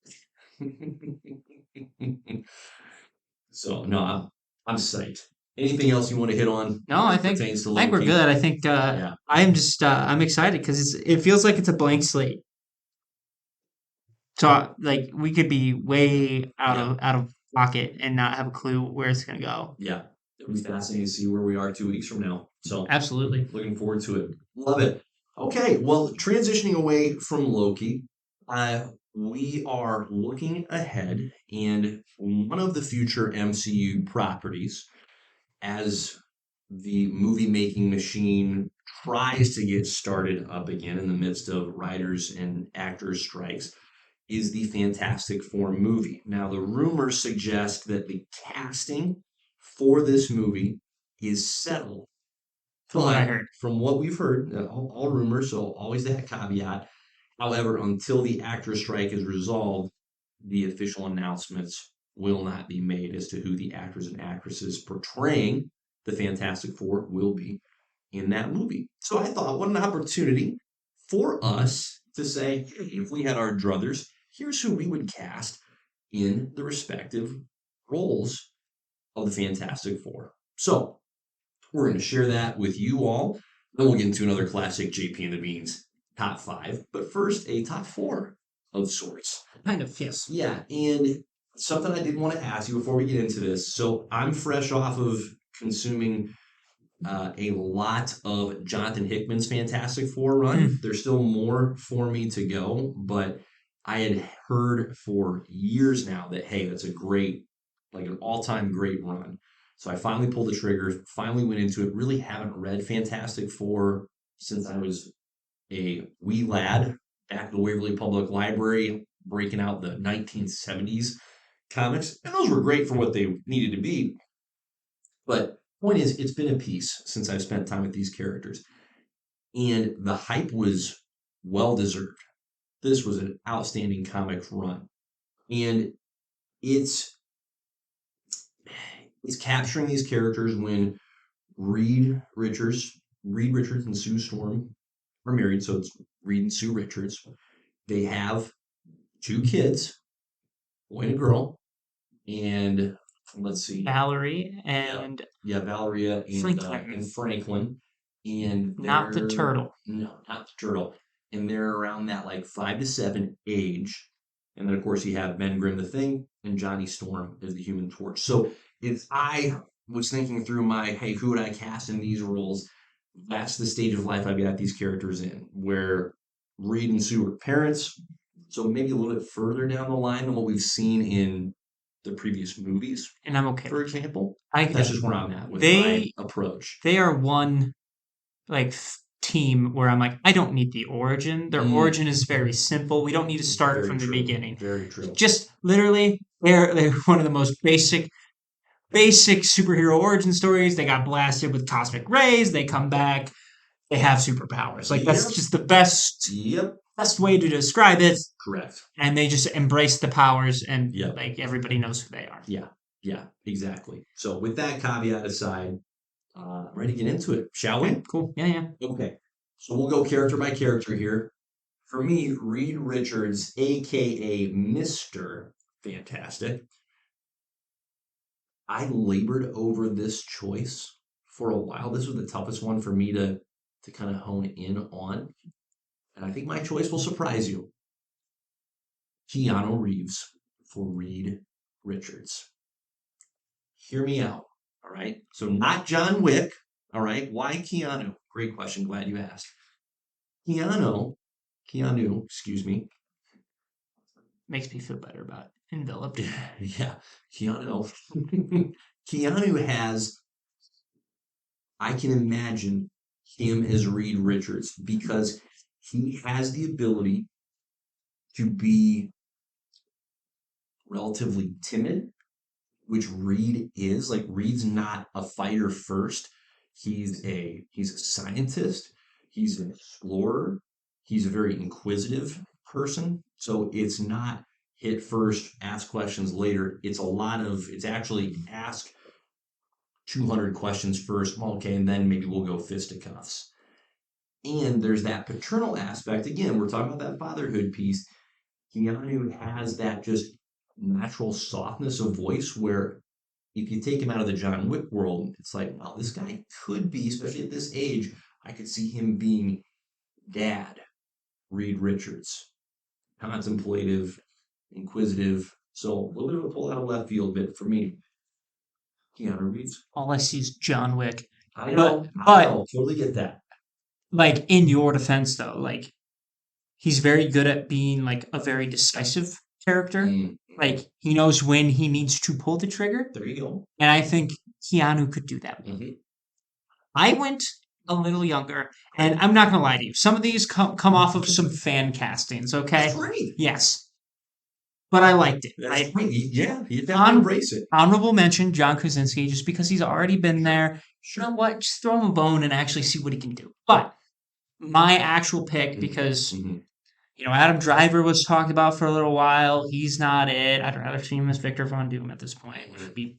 Speaker 2: So no, I'm psyched. Anything else you want to hit on?
Speaker 1: No, I think we're good. I think I'm just I'm excited because it feels like it's a blank slate. So like we could be way out of pocket and not have a clue where it's gonna go.
Speaker 2: Yeah, it'll be fascinating to see where we are 2 weeks from now. So
Speaker 1: absolutely
Speaker 2: looking forward to it. Love it. Okay, well, transitioning away from Loki, we are looking ahead, and one of the future MCU properties, as the movie making machine tries to get started up again in the midst of writers and actors strikes, is the Fantastic Four movie. Now, the rumors suggest that the casting for this movie is settled.
Speaker 1: From what I heard.
Speaker 2: From what we've heard, all rumors, so always that caveat. However, until the actor strike is resolved, the official announcements will not be made as to who the actors and actresses portraying the Fantastic Four will be in that movie. So I thought, what an opportunity for us to say, hey, if we had our druthers, here's who we would cast in the respective roles of the Fantastic Four. So we're going to share that with you all. Then we'll get into another classic JP and the Beans top 5. But first, a top 4 of sorts.
Speaker 1: Kind of, yes.
Speaker 2: Yeah, and something I did want to ask you before we get into this. So I'm fresh off of consuming a lot of Jonathan Hickman's Fantastic Four run. There's still more for me to go, but I had heard for years now that, hey, that's a great, like an all-time great run. So I finally pulled the trigger, finally went into it. Really haven't read Fantastic Four since I was a wee lad back at the Waverly Public Library, breaking out the 1970s comics. And those were great for what they needed to be. But point is, it's been a piece since I've spent time with these characters. And the hype was well-deserved. This was an outstanding comic run. And it's capturing these characters when Reed Richards and Sue Storm are married, so it's Reed and Sue Richards. They have 2 kids, boy and a girl, and let's see,
Speaker 1: Valerie and
Speaker 2: Valeria and Franklin, and
Speaker 1: not the turtle.
Speaker 2: No, not the turtle, and they're around that like 5 to 7 age. And then, of course, you have Ben Grimm the Thing and Johnny Storm as the Human Torch. So was thinking through my, hey, who would I cast in these roles? That's the stage of life I've got these characters in, where Reed and Sue are parents, so maybe a little bit further down the line than what we've seen in the previous movies,
Speaker 1: And I'm okay.
Speaker 2: for example.
Speaker 1: I
Speaker 2: That's just where I'm at with my
Speaker 1: they
Speaker 2: approach.
Speaker 1: they are one like team where I'm like, I don't need the origin. Their origin is very simple. We don't need to start
Speaker 2: Very
Speaker 1: from the
Speaker 2: true.
Speaker 1: beginning.
Speaker 2: Very true.
Speaker 1: Just literally, they're one of the most basic superhero origin stories. They got blasted with cosmic rays. They come back. They have superpowers. Like that's
Speaker 2: Yep.
Speaker 1: just the best
Speaker 2: Yep.
Speaker 1: way to describe it.
Speaker 2: Correct.
Speaker 1: And they just embrace the powers, and
Speaker 2: Yep.
Speaker 1: like everybody knows who they are.
Speaker 2: Yeah. Yeah. Exactly. So with that caveat aside, I'm ready to get into it, shall we?
Speaker 1: Okay, cool. Yeah.
Speaker 2: Okay. So we'll go character by character here. For me, Reed Richards, aka Mr. Fantastic. I labored over this choice for a while. This was the toughest one for me to kind of hone in on. And I think my choice will surprise you. Keanu Reeves for Reed Richards. Hear me out. All right. So not John Wick. All right. Why Keanu? Great question. Glad you asked. Keanu, excuse me.
Speaker 1: Makes me feel better about it. Enveloped.
Speaker 2: Yeah. Keanu. Keanu has, I can imagine him as Reed Richards because he has the ability to be relatively timid, which Reed is. Like Reed's not a fighter first. He's a scientist. He's an explorer. He's a very inquisitive person. So it's not hit first, ask questions later. It's actually ask 200 questions first. Okay, and then maybe we'll go fisticuffs. And there's that paternal aspect. Again, we're talking about that fatherhood piece. Keanu has that just natural softness of voice where if you take him out of the John Wick world, it's like, well, this guy could be, especially at this age, I could see him being Dad Reed Richards, contemplative, inquisitive. So a little bit of a pull out of left field, but for me, Keanu Reeves.
Speaker 1: All I see is John Wick.
Speaker 2: I know, totally get that.
Speaker 1: Like in your defense, though, like he's very good at being like a very decisive character. Like he knows when he needs to pull the trigger.
Speaker 2: There you go.
Speaker 1: And I think Keanu could do that. I went a little younger, and I'm not gonna lie to you. Some of these come off of some fan castings, okay?
Speaker 2: That's great.
Speaker 1: Yes. But I liked it.
Speaker 2: That's great. Yeah, you definitely embrace it.
Speaker 1: Honorable mention, John Krasinski, just because he's already been there. You know what? Just throw him a bone and actually see what he can do. But my actual pick, because Adam Driver was talked about for a little while. He's not it. I'd rather see him as Victor Von Doom at this point. It would be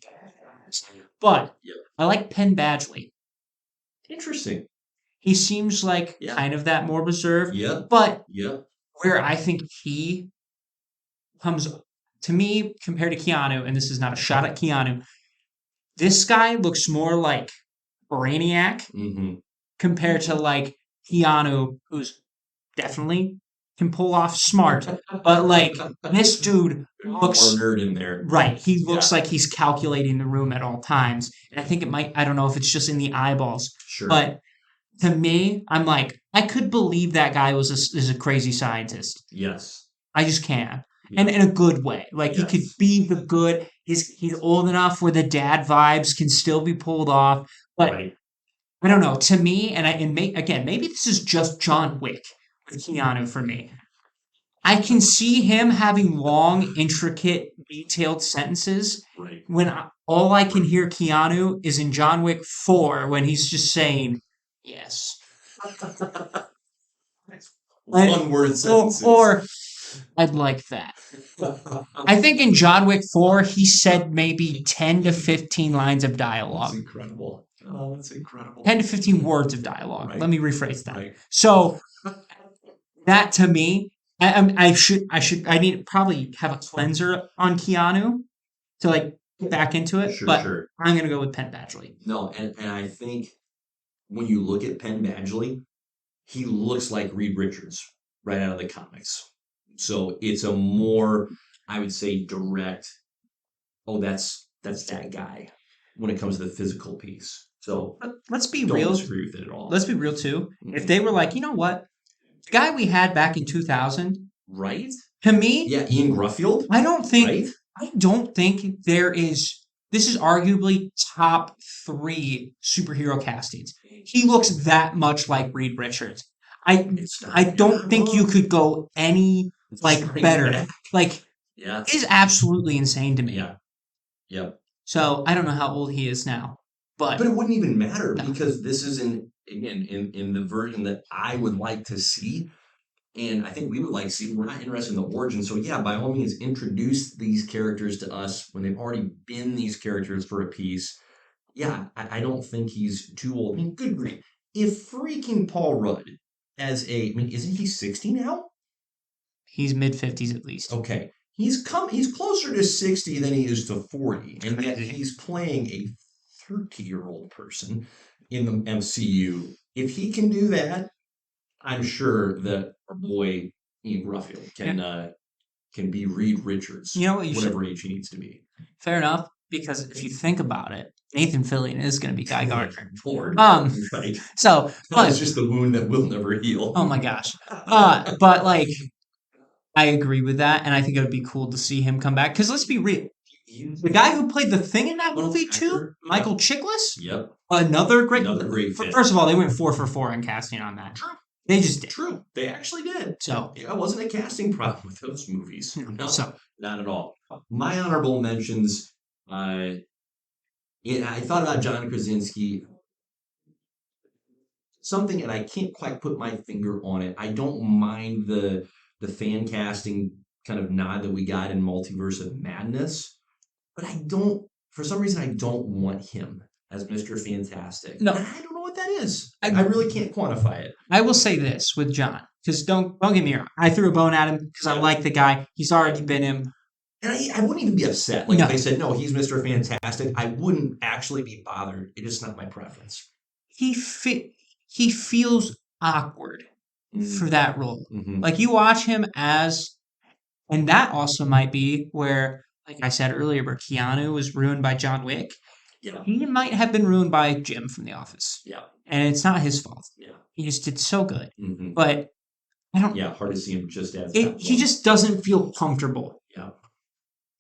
Speaker 1: but I like Penn Badgley.
Speaker 2: Interesting.
Speaker 1: He seems like kind of that more reserved.
Speaker 2: Yeah.
Speaker 1: But
Speaker 2: yeah.
Speaker 1: Where I think he comes to me compared to Keanu, and this is not a shot at Keanu, this guy looks more like Brainiac compared to like Keanu, who's definitely can pull off smart, but like this dude looks
Speaker 2: more nerd in there.
Speaker 1: Right. He looks like he's calculating the room at all times. And I think it might, I don't know if it's just in the eyeballs.
Speaker 2: Sure.
Speaker 1: But to me, I'm like, I could believe that guy is a crazy scientist.
Speaker 2: Yes.
Speaker 1: I just can't. And in a good way. Like he could be the good. He's old enough where the dad vibes can still be pulled off. But I don't know. To me, maybe this is just John Wick with Keanu for me. I can see him having long, intricate, detailed sentences when all I can hear Keanu is in John Wick 4 when he's just saying, yes.
Speaker 2: One word sentences.
Speaker 1: Or I'd like that. I think in John Wick 4, he said maybe 10 to 15 lines of dialogue.
Speaker 2: That's incredible. Oh, that's incredible.
Speaker 1: 10 to 15 words of dialogue. Let me rephrase that.
Speaker 2: Right.
Speaker 1: So that to me, I need to probably have a cleanser on Keanu to like get back into it. Sure. I'm gonna go with Penn Badgley.
Speaker 2: No, and I think when you look at Penn Badgley, he looks like Reed Richards right out of the comics. So it's a more, I would say, direct. Oh, that's that guy. when it comes to the physical piece. So
Speaker 1: But let's be
Speaker 2: don't
Speaker 1: real.
Speaker 2: disagree with it at all.
Speaker 1: Let's be real too. If
Speaker 2: Mhm.
Speaker 1: they were like, you know what, the guy we had back in 2000,
Speaker 2: Right?
Speaker 1: to me,
Speaker 2: Yeah, Ian Gruffield,
Speaker 1: I don't think
Speaker 2: right?
Speaker 1: I don't think there is. This is arguably top 3 superhero castings. He looks that much like Reed Richards. I
Speaker 2: It's not,
Speaker 1: I
Speaker 2: you're
Speaker 1: don't
Speaker 2: not
Speaker 1: think you
Speaker 2: wrong.
Speaker 1: could go any
Speaker 2: It's
Speaker 1: like
Speaker 2: straight
Speaker 1: better.
Speaker 2: back.
Speaker 1: Like
Speaker 2: Yeah,
Speaker 1: it is absolutely insane to me.
Speaker 2: yeah, yep.
Speaker 1: So I don't know how old he is now, but
Speaker 2: But it wouldn't even matter
Speaker 1: no,
Speaker 2: because this is in the version that I would like to see. And I think we would like to see. We're not interested in the origin. So yeah, by all means, introduce these characters to us when they've already been these characters for a piece. Yeah, I don't think he's too old. I mean, good grief. If freaking Paul Rudd I mean, isn't he 60 now?
Speaker 1: he's mid-50s at least.
Speaker 2: Okay. He's closer to 60 than he is to 40. And yet he's playing a 30-year-old person in the MCU. If he can do that, I'm sure that our boy Ian Gruffield can be Reed Richards,
Speaker 1: You know what you should.
Speaker 2: whatever age he needs to be.
Speaker 1: Fair enough, because if you think about it, Nathan Fillion is going to be Guy Gardner.
Speaker 2: Lord. Right.
Speaker 1: So,
Speaker 2: That is
Speaker 1: but
Speaker 2: just the wound that will never heal.
Speaker 1: oh my gosh, but like I agree with that, and I think it would be cool to see him come back. Because let's be real, the guy who played the Thing in that movie too, Michael Chiklis,
Speaker 2: Yep.
Speaker 1: another great.
Speaker 2: fit.
Speaker 1: First of all, they went 4 for 4 on casting on that.
Speaker 2: True.
Speaker 1: They just did.
Speaker 2: True. They actually did.
Speaker 1: So
Speaker 2: Yeah, it wasn't a casting problem with those movies. No,
Speaker 1: so
Speaker 2: not at all. My honorable mentions, I thought about John Krasinski, something, and I can't quite put my finger on it. I don't mind the fan casting kind of nod that we got in Multiverse of Madness, but I don't, for some reason, I don't want him as Mr. Fantastic.
Speaker 1: No.
Speaker 2: And I don't know what that is.
Speaker 1: I-
Speaker 2: I really can't quantify it.
Speaker 1: I will say this with John, because don't get me wrong, I threw a bone at him because I like the guy. He's already been him.
Speaker 2: And I wouldn't even be upset. Like
Speaker 1: No.
Speaker 2: if they said, no, he's Mr. Fantastic, I wouldn't actually be bothered. It's just not my preference.
Speaker 1: He feels awkward for that role.
Speaker 2: Mhm.
Speaker 1: Like you watch him as, and that also might be where, like I said earlier, where Keanu was ruined by John Wick.
Speaker 2: Yeah.
Speaker 1: He might have been ruined by Jim from The Office,
Speaker 2: Yeah.
Speaker 1: and it's not his fault.
Speaker 2: Yeah.
Speaker 1: He just did so good,
Speaker 2: Mhm.
Speaker 1: but I don't.
Speaker 2: Yeah. Hard to see him just as
Speaker 1: He just doesn't feel comfortable
Speaker 2: Yeah.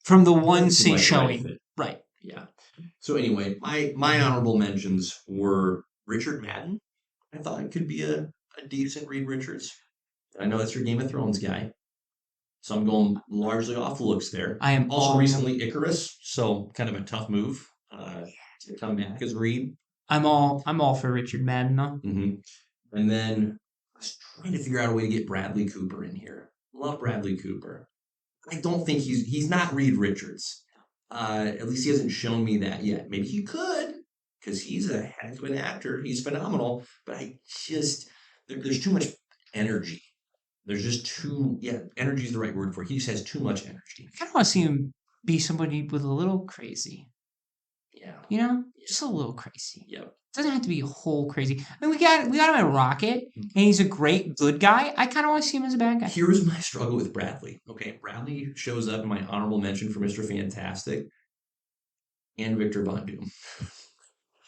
Speaker 1: from the one
Speaker 2: Doesn't seem
Speaker 1: scene
Speaker 2: like the right
Speaker 1: showing.
Speaker 2: fit.
Speaker 1: Right.
Speaker 2: Yeah. So anyway, my honorable mentions were Richard Madden. I thought it could be a decent Reed Richards. I know that's your Game of Thrones guy. So I'm going largely off looks there.
Speaker 1: I am
Speaker 2: Also
Speaker 1: all
Speaker 2: recently Icarus, so kind of a tough move to come back as Reed.
Speaker 1: I'm all for Richard Madden though.
Speaker 2: hmm And then I was trying to figure out a way to get Bradley Cooper in here. Love Bradley Cooper. I don't think he's not Reed Richards. At least he hasn't shown me that yet. Maybe he could, because he's a heck of an actor. He's phenomenal. But I just there's too much energy. There's just energy is the right word for it. He just has too much energy.
Speaker 1: I kind of want to see him be somebody with a little crazy.
Speaker 2: Yeah.
Speaker 1: You know, just a little crazy.
Speaker 2: Yep.
Speaker 1: Doesn't have to be a whole crazy. I mean, we got him in Rocket, and he's a great good guy. I kind of want to see him as a bad guy.
Speaker 2: Here's my struggle with Bradley. Okay, Bradley shows up in my honorable mention for Mr. Fantastic and Victor Von Doom.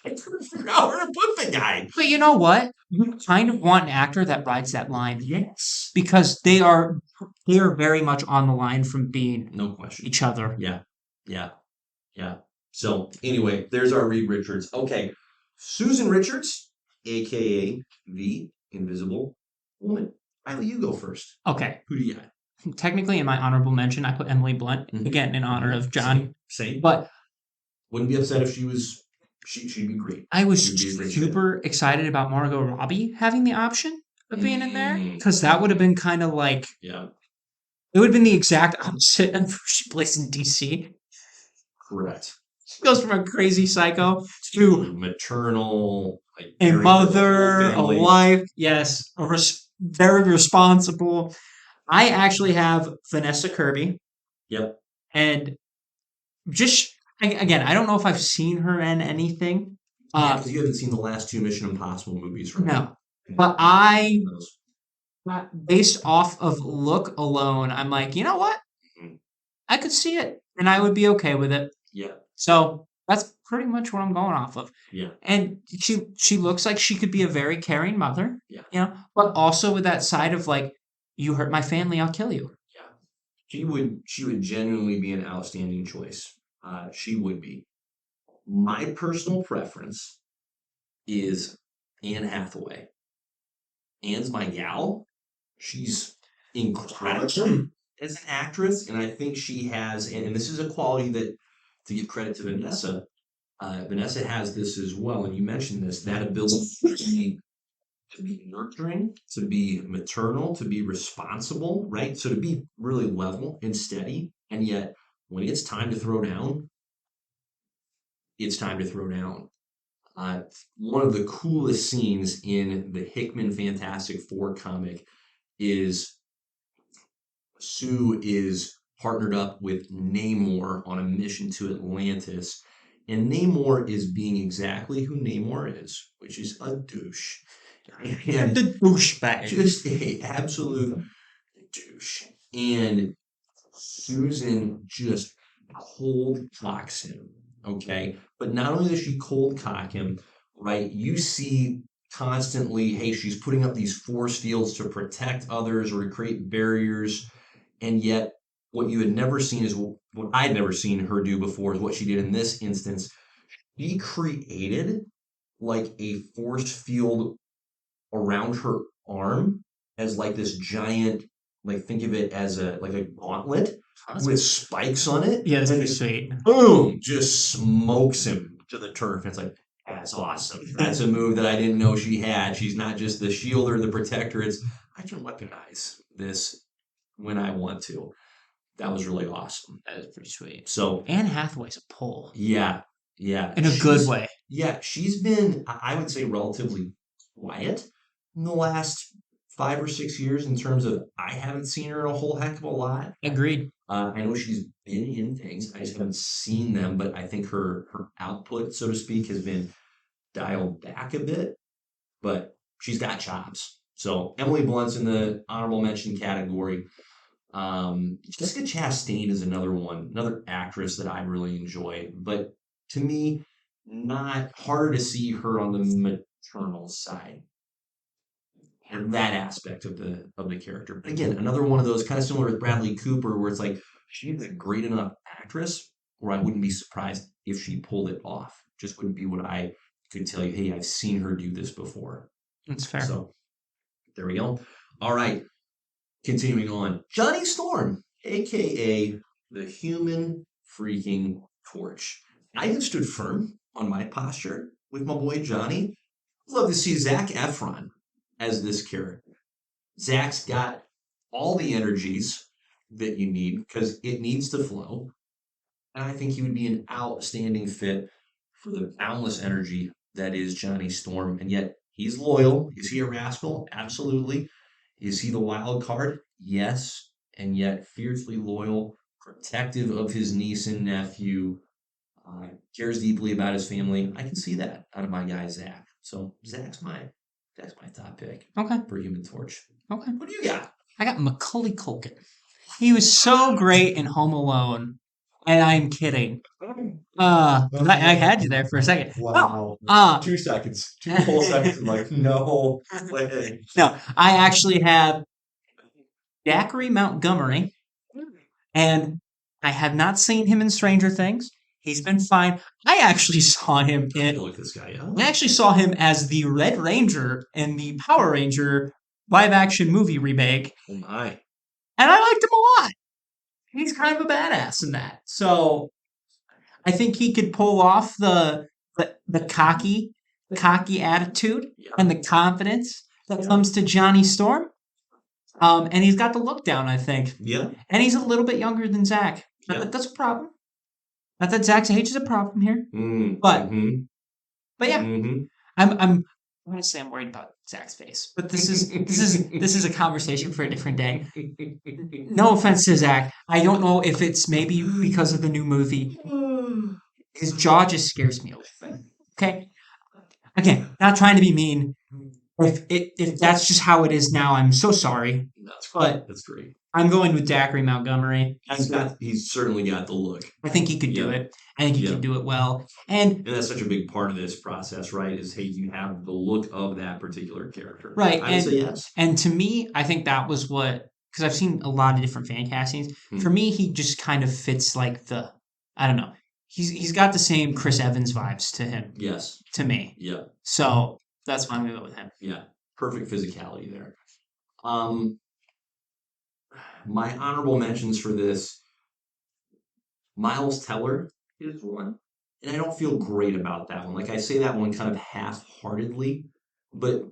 Speaker 2: I couldn't figure out where to put the guy.
Speaker 1: But you know what? You kind of want an actor that rides that line.
Speaker 2: Yes.
Speaker 1: Because they are very much on the line from being
Speaker 2: No question.
Speaker 1: each other.
Speaker 2: Yeah. So anyway, there's our Reed Richards. Okay, Susan Richards, aka the Invisible Woman. Riley, you go first.
Speaker 1: Okay.
Speaker 2: Who do you got?
Speaker 1: Technically, in my honorable mention, I put Emily Blunt
Speaker 2: Mhm.
Speaker 1: again in honor of John.
Speaker 2: Same.
Speaker 1: But
Speaker 2: Wouldn't be upset if she was. She'd be great.
Speaker 1: I was
Speaker 2: She'd be a great
Speaker 1: super excited about Margot Robbie having the option of being in there
Speaker 2: Mm.
Speaker 1: because that would have been kind of like
Speaker 2: Yeah.
Speaker 1: it would have been the exact opposite of who she plays in DC.
Speaker 2: Correct.
Speaker 1: She goes from a crazy psycho to
Speaker 2: Maternal, like
Speaker 1: a
Speaker 2: caring for the
Speaker 1: mother,
Speaker 2: whole
Speaker 1: a
Speaker 2: family.
Speaker 1: wife. Yes, very responsible. I actually have Vanessa Kirby,
Speaker 2: Yep.
Speaker 1: and just again, I don't know if I've seen her in anything.
Speaker 2: Yeah, because you haven't seen the last two Mission Impossible movies, right?
Speaker 1: No, but I,
Speaker 2: Those-
Speaker 1: based off of look alone, I'm like, you know what?
Speaker 2: Mhm.
Speaker 1: I could see it, and I would be okay with it.
Speaker 2: Yeah.
Speaker 1: So that's pretty much what I'm going off of.
Speaker 2: Yeah.
Speaker 1: And she looks like she could be a very caring mother,
Speaker 2: Yeah.
Speaker 1: but also with that side of like, you hurt my family, I'll kill you.
Speaker 2: Yeah. She would genuinely be an outstanding choice. She would be. My personal preference is Anne Hathaway. Anne's my gal. She's incredible as an actress, and I think she has, and this is a quality that, to give credit to Vanessa, Vanessa has this as well, and you mentioned this, that ability to be nurturing, to be maternal, to be responsible, right? So to be really level and steady, and yet when it's time to throw down, it's time to throw down. Uh, One of the coolest scenes in the Hickman Fantastic Four comic is Sue is partnered up with Namor on a mission to Atlantis, and Namor is being exactly who Namor is, which is a douche. And
Speaker 1: The douchebag.
Speaker 2: just a absolute douche. And Susan just cold cocks him. Okay. But not only does she cold cock him, right? You see constantly, hey, she's putting up these force fields to protect others or to create barriers. And yet, what you had never seen is what I'd never seen her do before is what she did in this instance. She created like a force field around her arm as like this giant, like think of it as a gauntlet with spikes on it.
Speaker 1: Yeah, that's
Speaker 2: and
Speaker 1: pretty
Speaker 2: just
Speaker 1: sweet.
Speaker 2: boom, just smokes him to the turf. And it's like, that's awesome. That's a move that I didn't know she had. She's not just the shielder, the protector. It's I can weaponize this when I want to. That was really awesome.
Speaker 1: That is pretty sweet.
Speaker 2: So
Speaker 1: Anne Hathaway's a pull.
Speaker 2: yeah, yeah.
Speaker 1: In a good way.
Speaker 2: Yeah, she's been, I would say, relatively quiet in the last 5 or 6 years in terms of I haven't seen her in a whole heck of a lot.
Speaker 1: Agreed.
Speaker 2: I know she's been in things. I just haven't seen them, but I think her output, so to speak, has been dialed back a bit. But she's got chops. So Emily Blunt's in the honorable mention category. Jessica Chastain is another one, another actress that I really enjoy. But to me, not harder to see her on the maternal side and that aspect of the character. But again, another one of those kind of similar with Bradley Cooper, where it's like she's a great enough actress, where I wouldn't be surprised if she pulled it off. Just wouldn't be what I could tell you. Hey, I've seen her do this before.
Speaker 1: That's fair.
Speaker 2: So there we go. All right, continuing on, Johnny Storm, aka the Human Freaking Torch. I have stood firm on my posture with my boy Johnny. Love to see Zac Efron as this character. Zach's got all the energies that you need because it needs to flow. And I think he would be an outstanding fit for the boundless energy that is Johnny Storm. And yet he's loyal. Is he a rascal? Absolutely. Is he the wild card? Yes. And yet fiercely loyal, protective of his niece and nephew, cares deeply about his family. I can see that out of my guy Zach. So Zach's my top pick
Speaker 1: Okay.
Speaker 2: for Human Torch.
Speaker 1: Okay.
Speaker 2: What do you got?
Speaker 1: I got Macaulay Culkin. He was so great in Home Alone. And I'm kidding. I had you there for a second.
Speaker 2: Wow.
Speaker 1: Uh,
Speaker 2: 2 seconds. 2 whole seconds. I'm like, no way.
Speaker 1: No, I actually have Zachary Montgomery, and I have not seen him in Stranger Things. He's been fine. I actually saw him
Speaker 2: I
Speaker 1: in.
Speaker 2: look this guy up.
Speaker 1: I actually saw him as the Red Ranger in the Power Ranger live-action movie remake,
Speaker 2: Oh my.
Speaker 1: and I liked him a lot. He's kind of a badass in that. So I think he could pull off the cocky attitude
Speaker 2: Yeah.
Speaker 1: and the confidence that comes to Johnny Storm. And he's got the look down, I think.
Speaker 2: Yeah.
Speaker 1: And he's a little bit younger than Zach. Not
Speaker 2: Yeah.
Speaker 1: that that's a problem. Not that Zach's age is a problem here.
Speaker 2: Mm,
Speaker 1: But
Speaker 2: mhm,
Speaker 1: yeah,
Speaker 2: mhm.
Speaker 1: I'm gonna say I'm worried about Zach's face. But this is a conversation for a different day. No offense to Zach. I don't know if it's maybe because of the new movie. His jaw just scares me a little bit. Okay? Again, not trying to be mean. If that's just how it is now, I'm so sorry.
Speaker 2: That's
Speaker 1: But
Speaker 2: That's great.
Speaker 1: I'm going with Zachary Montgomery.
Speaker 2: He's certainly got the look.
Speaker 1: I think he could do
Speaker 2: Yeah.
Speaker 1: it. I think he
Speaker 2: Yeah.
Speaker 1: could do it well. And
Speaker 2: And that's such a big part of this process, right? Is hey, you have the look of that particular character.
Speaker 1: right,
Speaker 2: I would say yes.
Speaker 1: and to me, I think that was what because I've seen a lot of different fan castings. For
Speaker 2: Hmm.
Speaker 1: me, he just kind of fits like the I don't know. He's got the same Chris Evans vibes to him
Speaker 2: Yes.
Speaker 1: to me.
Speaker 2: Yeah.
Speaker 1: So that's why I'm gonna go with him.
Speaker 2: Yeah. Perfect physicality there. Um, my honorable mentions for this, Miles Teller is one. And I don't feel great about that one. Like I say that one kind of half-heartedly, but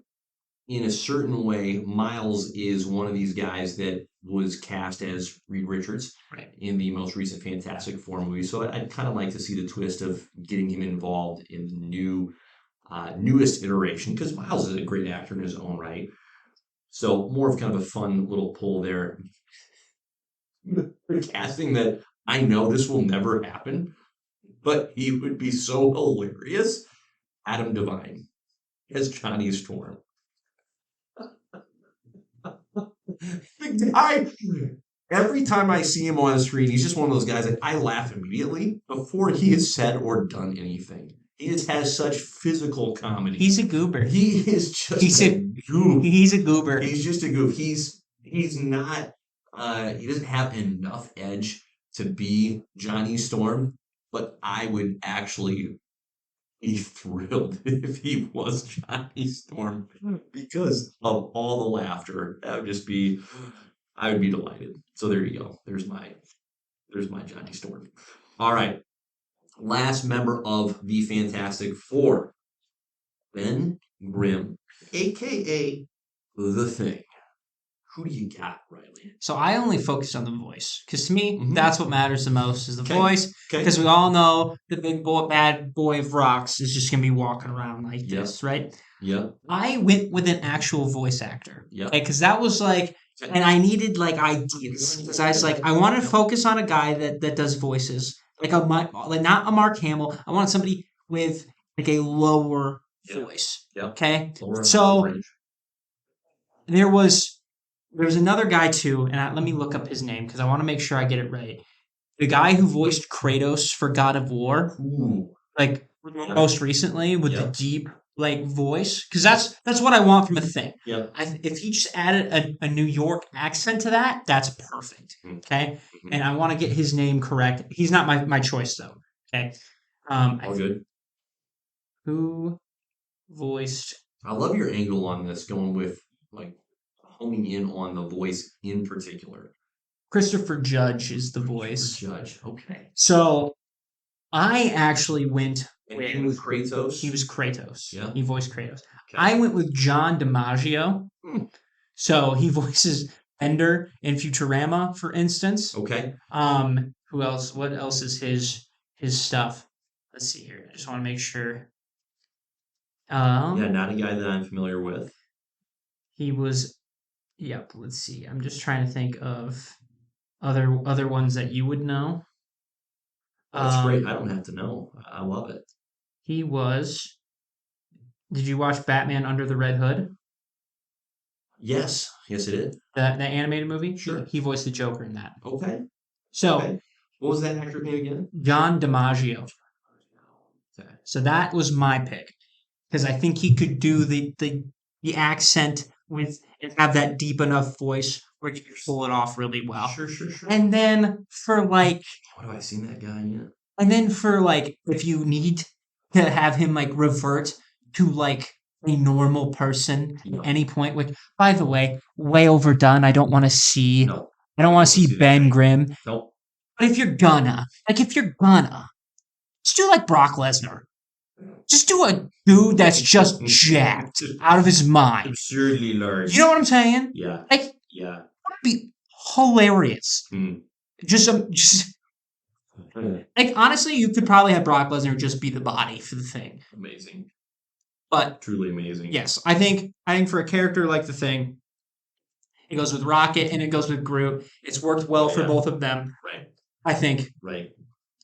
Speaker 2: in a certain way, Miles is one of these guys that was cast as Reed Richards
Speaker 1: Right.
Speaker 2: in the most recent Fantastic Four movie. So I'd kind of like to see the twist of getting him involved in the newest iteration because Miles is a great actor in his own right. So more of kind of a fun little pull there. The casting that I know this will never happen, but he would be so hilarious. Adam Devine as Johnny Storm. The guy, every time I see him on the screen, he's just one of those guys that I laugh immediately before he has said or done anything. He just has such physical comedy.
Speaker 1: He's a goober.
Speaker 2: He is just
Speaker 1: He's a
Speaker 2: goof.
Speaker 1: He's a goober.
Speaker 2: He's just a goof. He's not he doesn't have enough edge to be Johnny Storm, but I would actually be thrilled if he was Johnny Storm because of all the laughter. That would just be I would be delighted. So there you go. There's my Johnny Storm. All right. Last member of the Fantastic Four, Ben Grimm, aka The Thing. Who do you got, Riley?
Speaker 1: So I only focus on the voice because to me,
Speaker 2: Mhm.
Speaker 1: that's what matters the most is the
Speaker 2: Okay.
Speaker 1: voice.
Speaker 2: Okay.
Speaker 1: Because we all know the big boy, bad boy of rocks is just gonna be walking around like
Speaker 2: Yep.
Speaker 1: this, right?
Speaker 2: Yeah.
Speaker 1: I went with an actual voice actor.
Speaker 2: Yep.
Speaker 1: Okay, because that was like, and I needed like ideas because I was like, I want to focus on a guy that does voices, like like not a Mark Hamill. I want somebody with like a lower
Speaker 2: Yep.
Speaker 1: voice.
Speaker 2: Yep.
Speaker 1: Okay,
Speaker 2: Lower
Speaker 1: so
Speaker 2: range.
Speaker 1: there was another guy too, and let me look up his name because I want to make sure I get it right. The guy who voiced Kratos for God of War,
Speaker 2: Ooh.
Speaker 1: like most recently with the
Speaker 2: Yep.
Speaker 1: deep like voice, because that's what I want from a thing.
Speaker 2: Yeah.
Speaker 1: If he just added a New York accent to that, that's perfect.
Speaker 2: Mhm.
Speaker 1: Okay,
Speaker 2: Mhm.
Speaker 1: and I want to get his name correct. He's not my choice though. Okay,
Speaker 2: All good.
Speaker 1: who voiced
Speaker 2: I love your angle on this, going with like homing in on the voice in particular.
Speaker 1: Christopher Judge is the voice.
Speaker 2: Judge. Okay.
Speaker 1: So I actually went
Speaker 2: And he was Kratos.
Speaker 1: He was Kratos.
Speaker 2: Yeah.
Speaker 1: He voiced Kratos.
Speaker 2: Okay.
Speaker 1: I went with John DiMaggio.
Speaker 2: Hmm.
Speaker 1: So he voices Bender in Futurama, for instance.
Speaker 2: Okay.
Speaker 1: Who else? What else is his stuff? Let's see here. I just want to make sure.
Speaker 2: Yeah, not a guy that I'm familiar with.
Speaker 1: He was. Yep. Let's see. I'm just trying to think of other ones that you would know.
Speaker 2: That's great. I don't have to know. I love it.
Speaker 1: He was. Did you watch Batman Under the Red Hood?
Speaker 2: Yes. Yes, it did.
Speaker 1: That animated movie?
Speaker 2: Sure.
Speaker 1: He voiced the Joker in that.
Speaker 2: Okay.
Speaker 1: So
Speaker 2: Okay. What was that actor's name again?
Speaker 1: John DiMaggio.
Speaker 2: Okay.
Speaker 1: So that was my pick because I think he could do the accent with and have that deep enough voice where he could pull it off really well.
Speaker 2: Sure.
Speaker 1: And then for like,
Speaker 2: What have I seen that guy yet?
Speaker 1: and then for like, if you need to have him like revert to like a normal person
Speaker 2: Yeah.
Speaker 1: at any point, which by the way, way overdone. I don't want to see.
Speaker 2: No.
Speaker 1: I don't want to
Speaker 2: see
Speaker 1: see
Speaker 2: that
Speaker 1: Ben
Speaker 2: guy.
Speaker 1: Grimm.
Speaker 2: Nope.
Speaker 1: But if you're gonna, just do like Brock Lesnar. Just do a dude that's just jacked out of his mind.
Speaker 2: Absurdly large.
Speaker 1: You know what I'm saying?
Speaker 2: Yeah.
Speaker 1: Like,
Speaker 2: Yeah.
Speaker 1: that'd be hilarious.
Speaker 2: Hmm.
Speaker 1: Just like honestly, you could probably have Brock Lesnar just be the body for the thing.
Speaker 2: Amazing.
Speaker 1: But
Speaker 2: Truly amazing.
Speaker 1: yes, I think for a character like the Thing, it goes with Rocket and it goes with Groot. It's worked well for
Speaker 2: Yeah.
Speaker 1: both of them.
Speaker 2: Right.
Speaker 1: I think
Speaker 2: Right.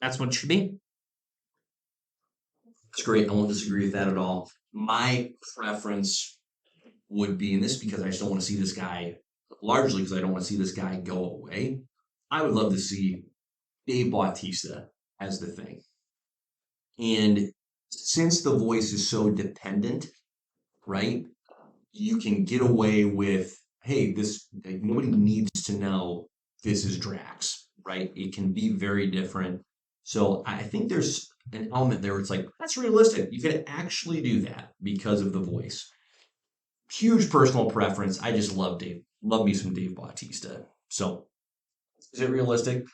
Speaker 1: that's what it should be.
Speaker 2: It's great. I won't disagree with that at all. My preference would be, and this is because I just don't want to see this guy largely because I don't want to see this guy go away. I would love to see Dave Bautista as the thing. And since the voice is so dependent, right? You can get away with, hey, this like, nobody needs to know this is Drax, right? It can be very different. So I think there's an element there where it's like, that's realistic. You could actually do that because of the voice. Huge personal preference. I just love me some Dave Bautista. So is it realistic?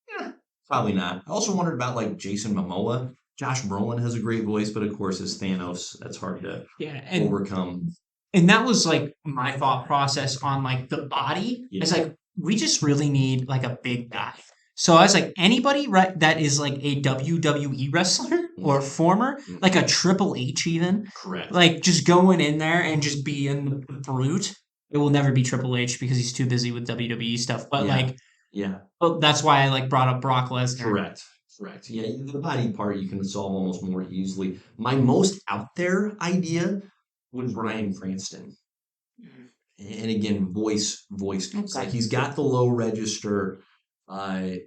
Speaker 2: Yeah, probably not. I also wondered about like Jason Momoa. Josh Brolin has a great voice, but of course, as Thanos, that's hard to
Speaker 1: Yeah,
Speaker 2: overcome.
Speaker 1: and that was like my thought process on like the body.
Speaker 2: Yeah.
Speaker 1: It's like we just really need like a big guy. So I was like, anybody right that is like a WWE wrestler or former, like a Triple H even,
Speaker 2: Correct.
Speaker 1: like just going in there and just being the brute. It will never be Triple H because he's too busy with WWE stuff. But
Speaker 2: Yeah.
Speaker 1: like,
Speaker 2: Yeah,
Speaker 1: well, that's why I like brought up Brock Lesnar.
Speaker 2: correct. Correct. Yeah, the body part you can solve almost more easily. My most out there idea was Bryan Cranston. And again, voice. It's like he's got the low register, but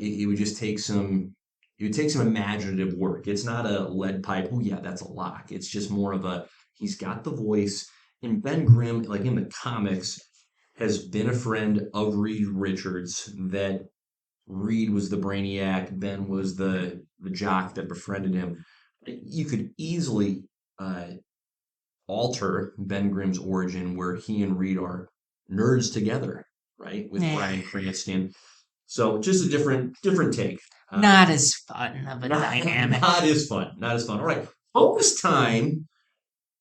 Speaker 2: it would just take some. It would take some imaginative work. It's not a lead pipe. Oh yeah, that's a lock. It's just more of a. He's got the voice. And Ben Grimm, like in the comics, has been a friend of Reed Richards. That Reed was the brainiac. Ben was the jock that befriended him. You could easily alter Ben Grimm's origin where he and Reed are nerds together, right? With
Speaker 1: Yeah.
Speaker 2: Bryan Cranston. So just a different take.
Speaker 1: Not as fun of a
Speaker 2: Not
Speaker 1: dynamic.
Speaker 2: as fun. Not as fun. All right. Bonus time.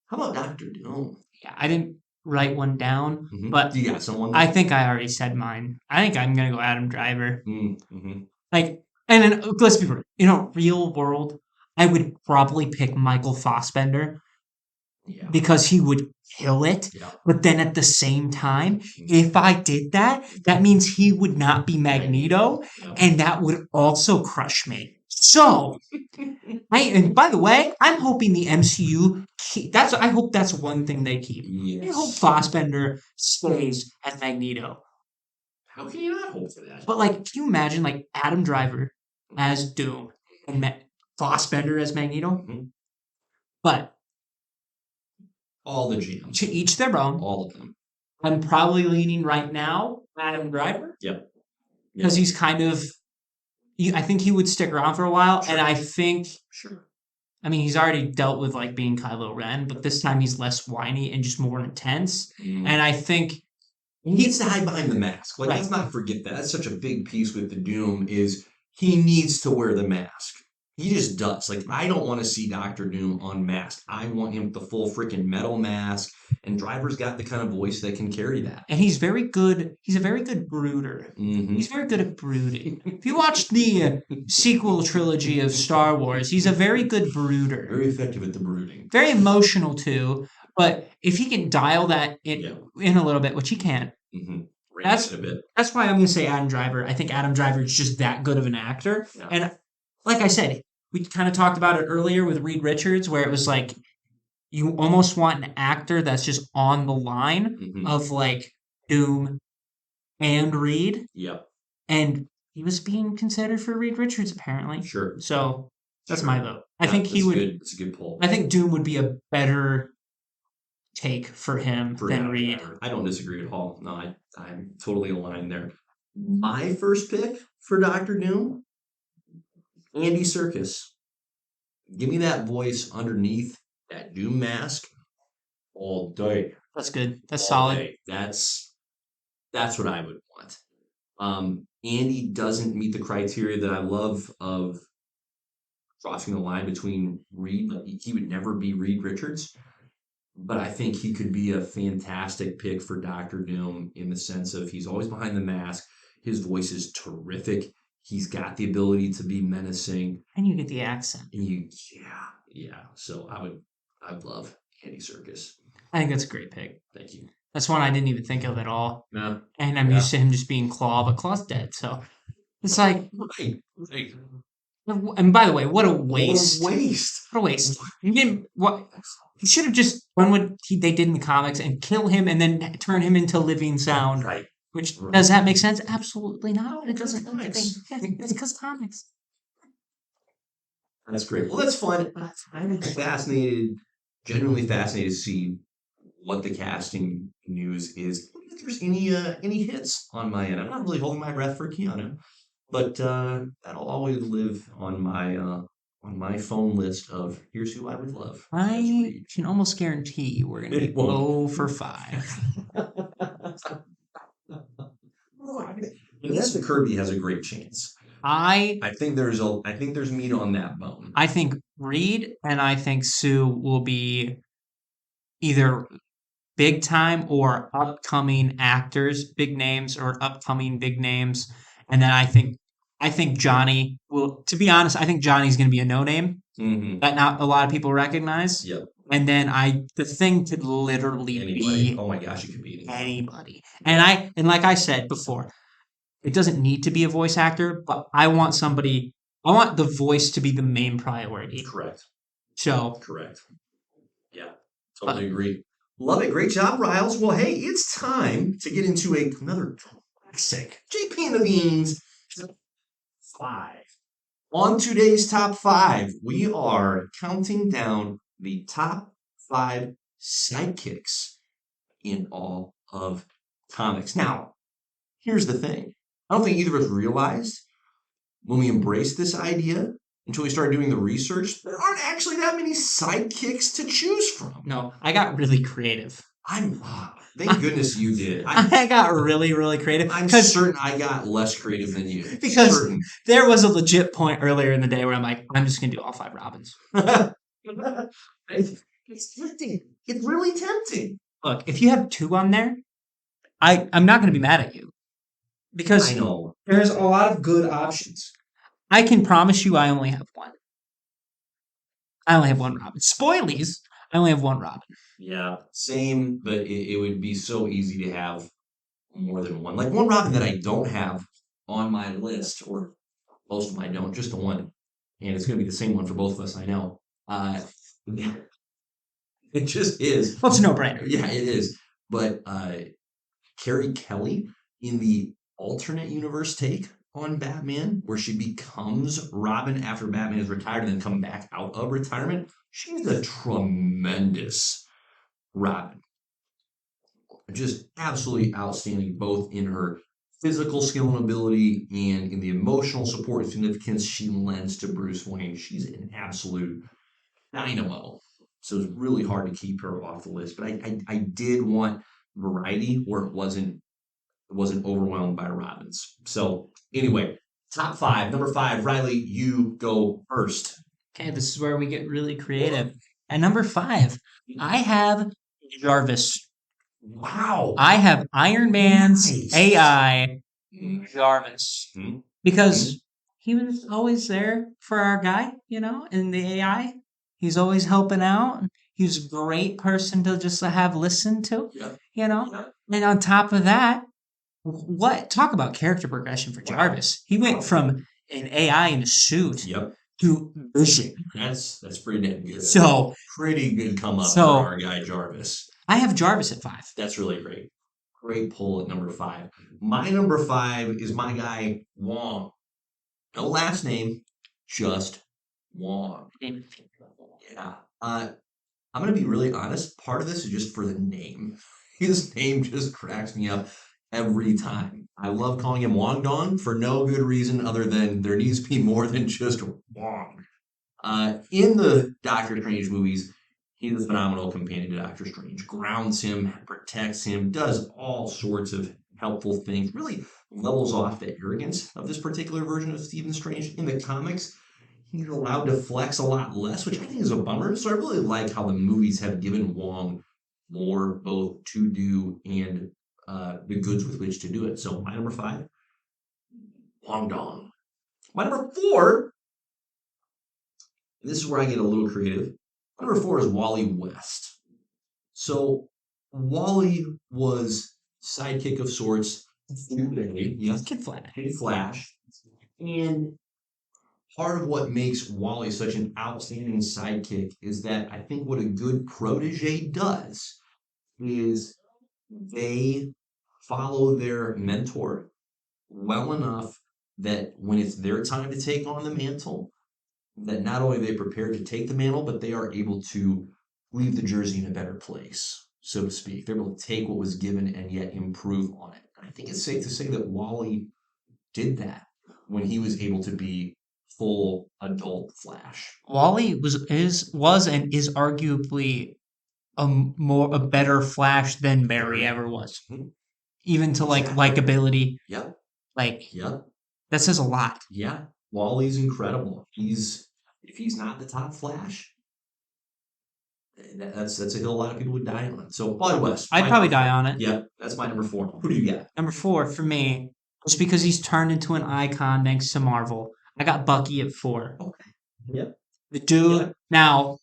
Speaker 2: How about Doctor Doom?
Speaker 1: Yeah, I didn't write one down,
Speaker 2: Mhm.
Speaker 1: but
Speaker 2: You got someone?
Speaker 1: I think I already said mine. I think I'm gonna go Adam Driver.
Speaker 2: Mm-hmm.
Speaker 1: Like, and then let's be real. In a real world, I would probably pick Michael Fassbender
Speaker 2: Yeah.
Speaker 1: because he would kill it.
Speaker 2: Yeah.
Speaker 1: But then at the same time, if I did that, that means he would not be Magneto,
Speaker 2: Yeah.
Speaker 1: and that would also crush me. So, and by the way, I'm hoping the MCU. I hope that's one thing they keep. I hope
Speaker 2: Yes.
Speaker 1: Fassbender stays as Magneto.
Speaker 2: How can you not hope for that?
Speaker 1: But like, can you imagine like Adam Driver as Doom and Fassbender as Magneto?
Speaker 2: Mhm.
Speaker 1: But
Speaker 2: All the GMs.
Speaker 1: to each their own.
Speaker 2: All of them.
Speaker 1: I'm probably leaning right now Adam Driver.
Speaker 2: Yep.
Speaker 1: Because he's kind of. I think he would stick around for a while,
Speaker 2: Sure.
Speaker 1: and I think.
Speaker 2: Sure.
Speaker 1: I mean, he's already dealt with like being Kylo Ren, but this time he's less whiny and just more intense.
Speaker 2: Mm.
Speaker 1: And I think
Speaker 2: He needs to hide behind the mask. Like,
Speaker 1: Right.
Speaker 2: let's not forget that. That's such a big piece with the Doom is he needs to wear the mask. He just does. Like, I don't want to see Doctor Doom unmasked. I want him with the full freaking metal mask. And Driver's got the kind of voice that can carry that.
Speaker 1: and he's very good. He's a very good brooder.
Speaker 2: Mm-hmm.
Speaker 1: He's very good at brooding. If you watch the sequel trilogy of Star Wars, he's a very good brooder.
Speaker 2: Very effective at the brooding.
Speaker 1: Very emotional too. But if he can dial that
Speaker 2: Yeah.
Speaker 1: in a little bit, which he can,
Speaker 2: Mm-hmm.
Speaker 1: That's-
Speaker 2: a bit.
Speaker 1: that's why I'm going to say Adam Driver. I think Adam Driver is just that good of an actor.
Speaker 2: Yeah.
Speaker 1: And like I said, we kind of talked about it earlier with Reed Richards, where it was like you almost want an actor that's just on the line
Speaker 2: Mhm.
Speaker 1: of like Doom and Reed.
Speaker 2: Yep.
Speaker 1: And he was being considered for Reed Richards, apparently.
Speaker 2: Sure.
Speaker 1: So that's
Speaker 2: Sure.
Speaker 1: my vote. I
Speaker 2: Yeah,
Speaker 1: think he
Speaker 2: that's
Speaker 1: would.
Speaker 2: Good. It's a good poll.
Speaker 1: I think Doom would be a better take for him
Speaker 2: For
Speaker 1: than
Speaker 2: Adam
Speaker 1: Reed.
Speaker 2: Driver. I don't disagree at all. No, I'm totally aligned there. My first pick for Doctor Doom, Andy Serkis. Give me that voice underneath that Doom mask all day.
Speaker 1: That's good. That's
Speaker 2: all
Speaker 1: solid.
Speaker 2: day. That's what I would want. Andy doesn't meet the criteria that I love of crossing the line between Reed. Like, he would never be Reed Richards. But I think he could be a fantastic pick for Doctor Doom in the sense of he's always behind the mask. His voice is terrific. He's got the ability to be menacing.
Speaker 1: And you get the accent.
Speaker 2: And yeah. So I'd love Andy Serkis.
Speaker 1: I think that's a great pick.
Speaker 2: Thank you.
Speaker 1: That's one I didn't even think of at all.
Speaker 2: No.
Speaker 1: And I'm
Speaker 2: Yeah.
Speaker 1: used to him just being Claw, but Claw's dead. So it's like,
Speaker 2: Right.
Speaker 1: And by the way, what a waste!
Speaker 2: What a waste.
Speaker 1: What a waste! You didn't. What? He should have just done what they did in the comics and kill him and then turn him into living sound.
Speaker 2: Right.
Speaker 1: Which
Speaker 2: Right.
Speaker 1: does that make sense? Absolutely not.
Speaker 2: No,
Speaker 1: It doesn't.
Speaker 2: comics.
Speaker 1: It's because comics.
Speaker 2: That's great. Well, that's fun. I'm fascinated, genuinely fascinated to see what the casting news is. If there's any hits on my end, I'm not really holding my breath for Keanu, but that'll always live on my phone list of here's who I would love. That's
Speaker 1: I
Speaker 2: Reed.
Speaker 1: can almost guarantee you we're going to be
Speaker 2: It won't.
Speaker 1: 0 for 5.
Speaker 2: Vanessa Kirby has a great chance.
Speaker 1: I
Speaker 2: I think there's meat on that bone.
Speaker 1: I think Reed and I think Sue will be either big time or upcoming actors, big names or upcoming big names. And then I think Johnny will, to be honest, I think Johnny's going to be a no name
Speaker 2: Mm-hmm.
Speaker 1: that not a lot of people recognize.
Speaker 2: Yep.
Speaker 1: And then the thing could literally
Speaker 2: Anybody.
Speaker 1: be
Speaker 2: Oh my gosh, it could be anybody.
Speaker 1: anybody. And like I said before, it doesn't need to be a voice actor, but I want the voice to be the main priority.
Speaker 2: Correct.
Speaker 1: So,
Speaker 2: Correct. Yeah. Totally agree. Love it. Great job, Riles. Well, hey, it's time to get into another classic. JP and the Beans. 5. On today's top 5, we are counting down the top 5 sidekicks in all of comics. Now, here's the thing. I don't think either of us realized when we embraced this idea until we started doing the research, there aren't actually that many sidekicks to choose from.
Speaker 1: no, I got really creative.
Speaker 2: Thank goodness you did.
Speaker 1: I got really, really creative.
Speaker 2: I'm
Speaker 1: Because
Speaker 2: certain I got less creative than you.
Speaker 1: Because-
Speaker 2: Certain.
Speaker 1: there was a legit point earlier in the day where I'm like, I'm just going to do all 5 Robins.
Speaker 2: It's tempting. It's really tempting.
Speaker 1: Look, if you have 2 on there, I'm not going to be mad at you. Because
Speaker 2: I know.
Speaker 1: there's a lot of good options. I can promise you I only have 1. I only have 1 Robin. Spoilies, I only have 1 Robin.
Speaker 2: Yeah, same, but it would be so easy to have more than one. Like one Robin that I don't have on my list, or most of them I don't, just the one. And it's going to be the same one for both of us, I know. It just is.
Speaker 1: Well, it's a no-brainer.
Speaker 2: Yeah, it is. But Carrie Kelly in the alternate universe take on Batman, where she becomes Robin after Batman is retired and then come back out of retirement, she's a tremendous Robin. Just absolutely outstanding, both in her physical skill and ability and in the emotional support and significance she lends to Bruce Wayne. She's an absolute dynamo. So it's really hard to keep her off the list. But I did want variety where it wasn't overwhelmed by Robins. So anyway, top 5. Number 5, Riley, you go first.
Speaker 1: Okay, this is where we get really creative. At number 5, I have Jarvis.
Speaker 2: Wow.
Speaker 1: I have Iron Man's
Speaker 2: Nice.
Speaker 1: AI, Jarvis.
Speaker 2: Hmm.
Speaker 1: Because he was always there for our guy, in the AI. He's always helping out. He's a great person to just have listened to,
Speaker 2: Yep.
Speaker 1: And on top of that, talk about character progression for
Speaker 2: Wow.
Speaker 1: Jarvis. He went from an AI in a suit
Speaker 2: Yep.
Speaker 1: to vision.
Speaker 2: That's pretty damn good.
Speaker 1: So
Speaker 2: Pretty good come up
Speaker 1: So-
Speaker 2: for our guy Jarvis.
Speaker 1: I have Jarvis at 5.
Speaker 2: That's really great. Great pull at number 5. My number 5 is my guy Wong. No last name, just Wong. Yeah. I'm going to be really honest. Part of this is just for the name. His name just cracks me up every time. I love calling him Wong Dong for no good reason other than there needs to be more than just Wong. In the Doctor Strange movies, he's a phenomenal companion to Doctor Strange. Grounds him, protects him, does all sorts of helpful things. Really levels off the arrogance of this particular version of Stephen Strange. In the comics, he's allowed to flex a lot less, which I think is a bummer. So I really like how the movies have given Wong more both to do and the goods with which to do it. So my number 5, Wong Dong. My number 4, this is where I get a little creative. Number 4 is Wally West. So Wally was sidekick of sorts. Yes,
Speaker 1: Kid Flash.
Speaker 2: Kid Flash. And part of what makes Wally such an outstanding sidekick is that I think what a good protege does is they follow their mentor well enough that when it's their time to take on the mantle, that not only are they prepared to take the mantle, but they are able to leave the jersey in a better place, so to speak. They're able to take what was given and yet improve on it. I think it's safe to say that Wally did that when he was able to be full adult Flash.
Speaker 1: Wally was and is arguably a better Flash than Barry ever was.
Speaker 2: Mhm.
Speaker 1: Even to like
Speaker 2: Exactly.
Speaker 1: likability,
Speaker 2: Yep.
Speaker 1: like
Speaker 2: Yep.
Speaker 1: that says a lot.
Speaker 2: Yeah. Wally's incredible. If he's not the top Flash, that's a hill a lot of people would die on. So Wally West.
Speaker 1: I'd
Speaker 2: my
Speaker 1: probably
Speaker 2: number
Speaker 1: die
Speaker 2: four.
Speaker 1: on it.
Speaker 2: Yep. That's my number 4. Who do you got?
Speaker 1: Number 4 for me, just because he's turned into an icon thanks to Marvel. I got Bucky at 4.
Speaker 2: Okay. Yep.
Speaker 1: The dude
Speaker 2: Yep.
Speaker 1: now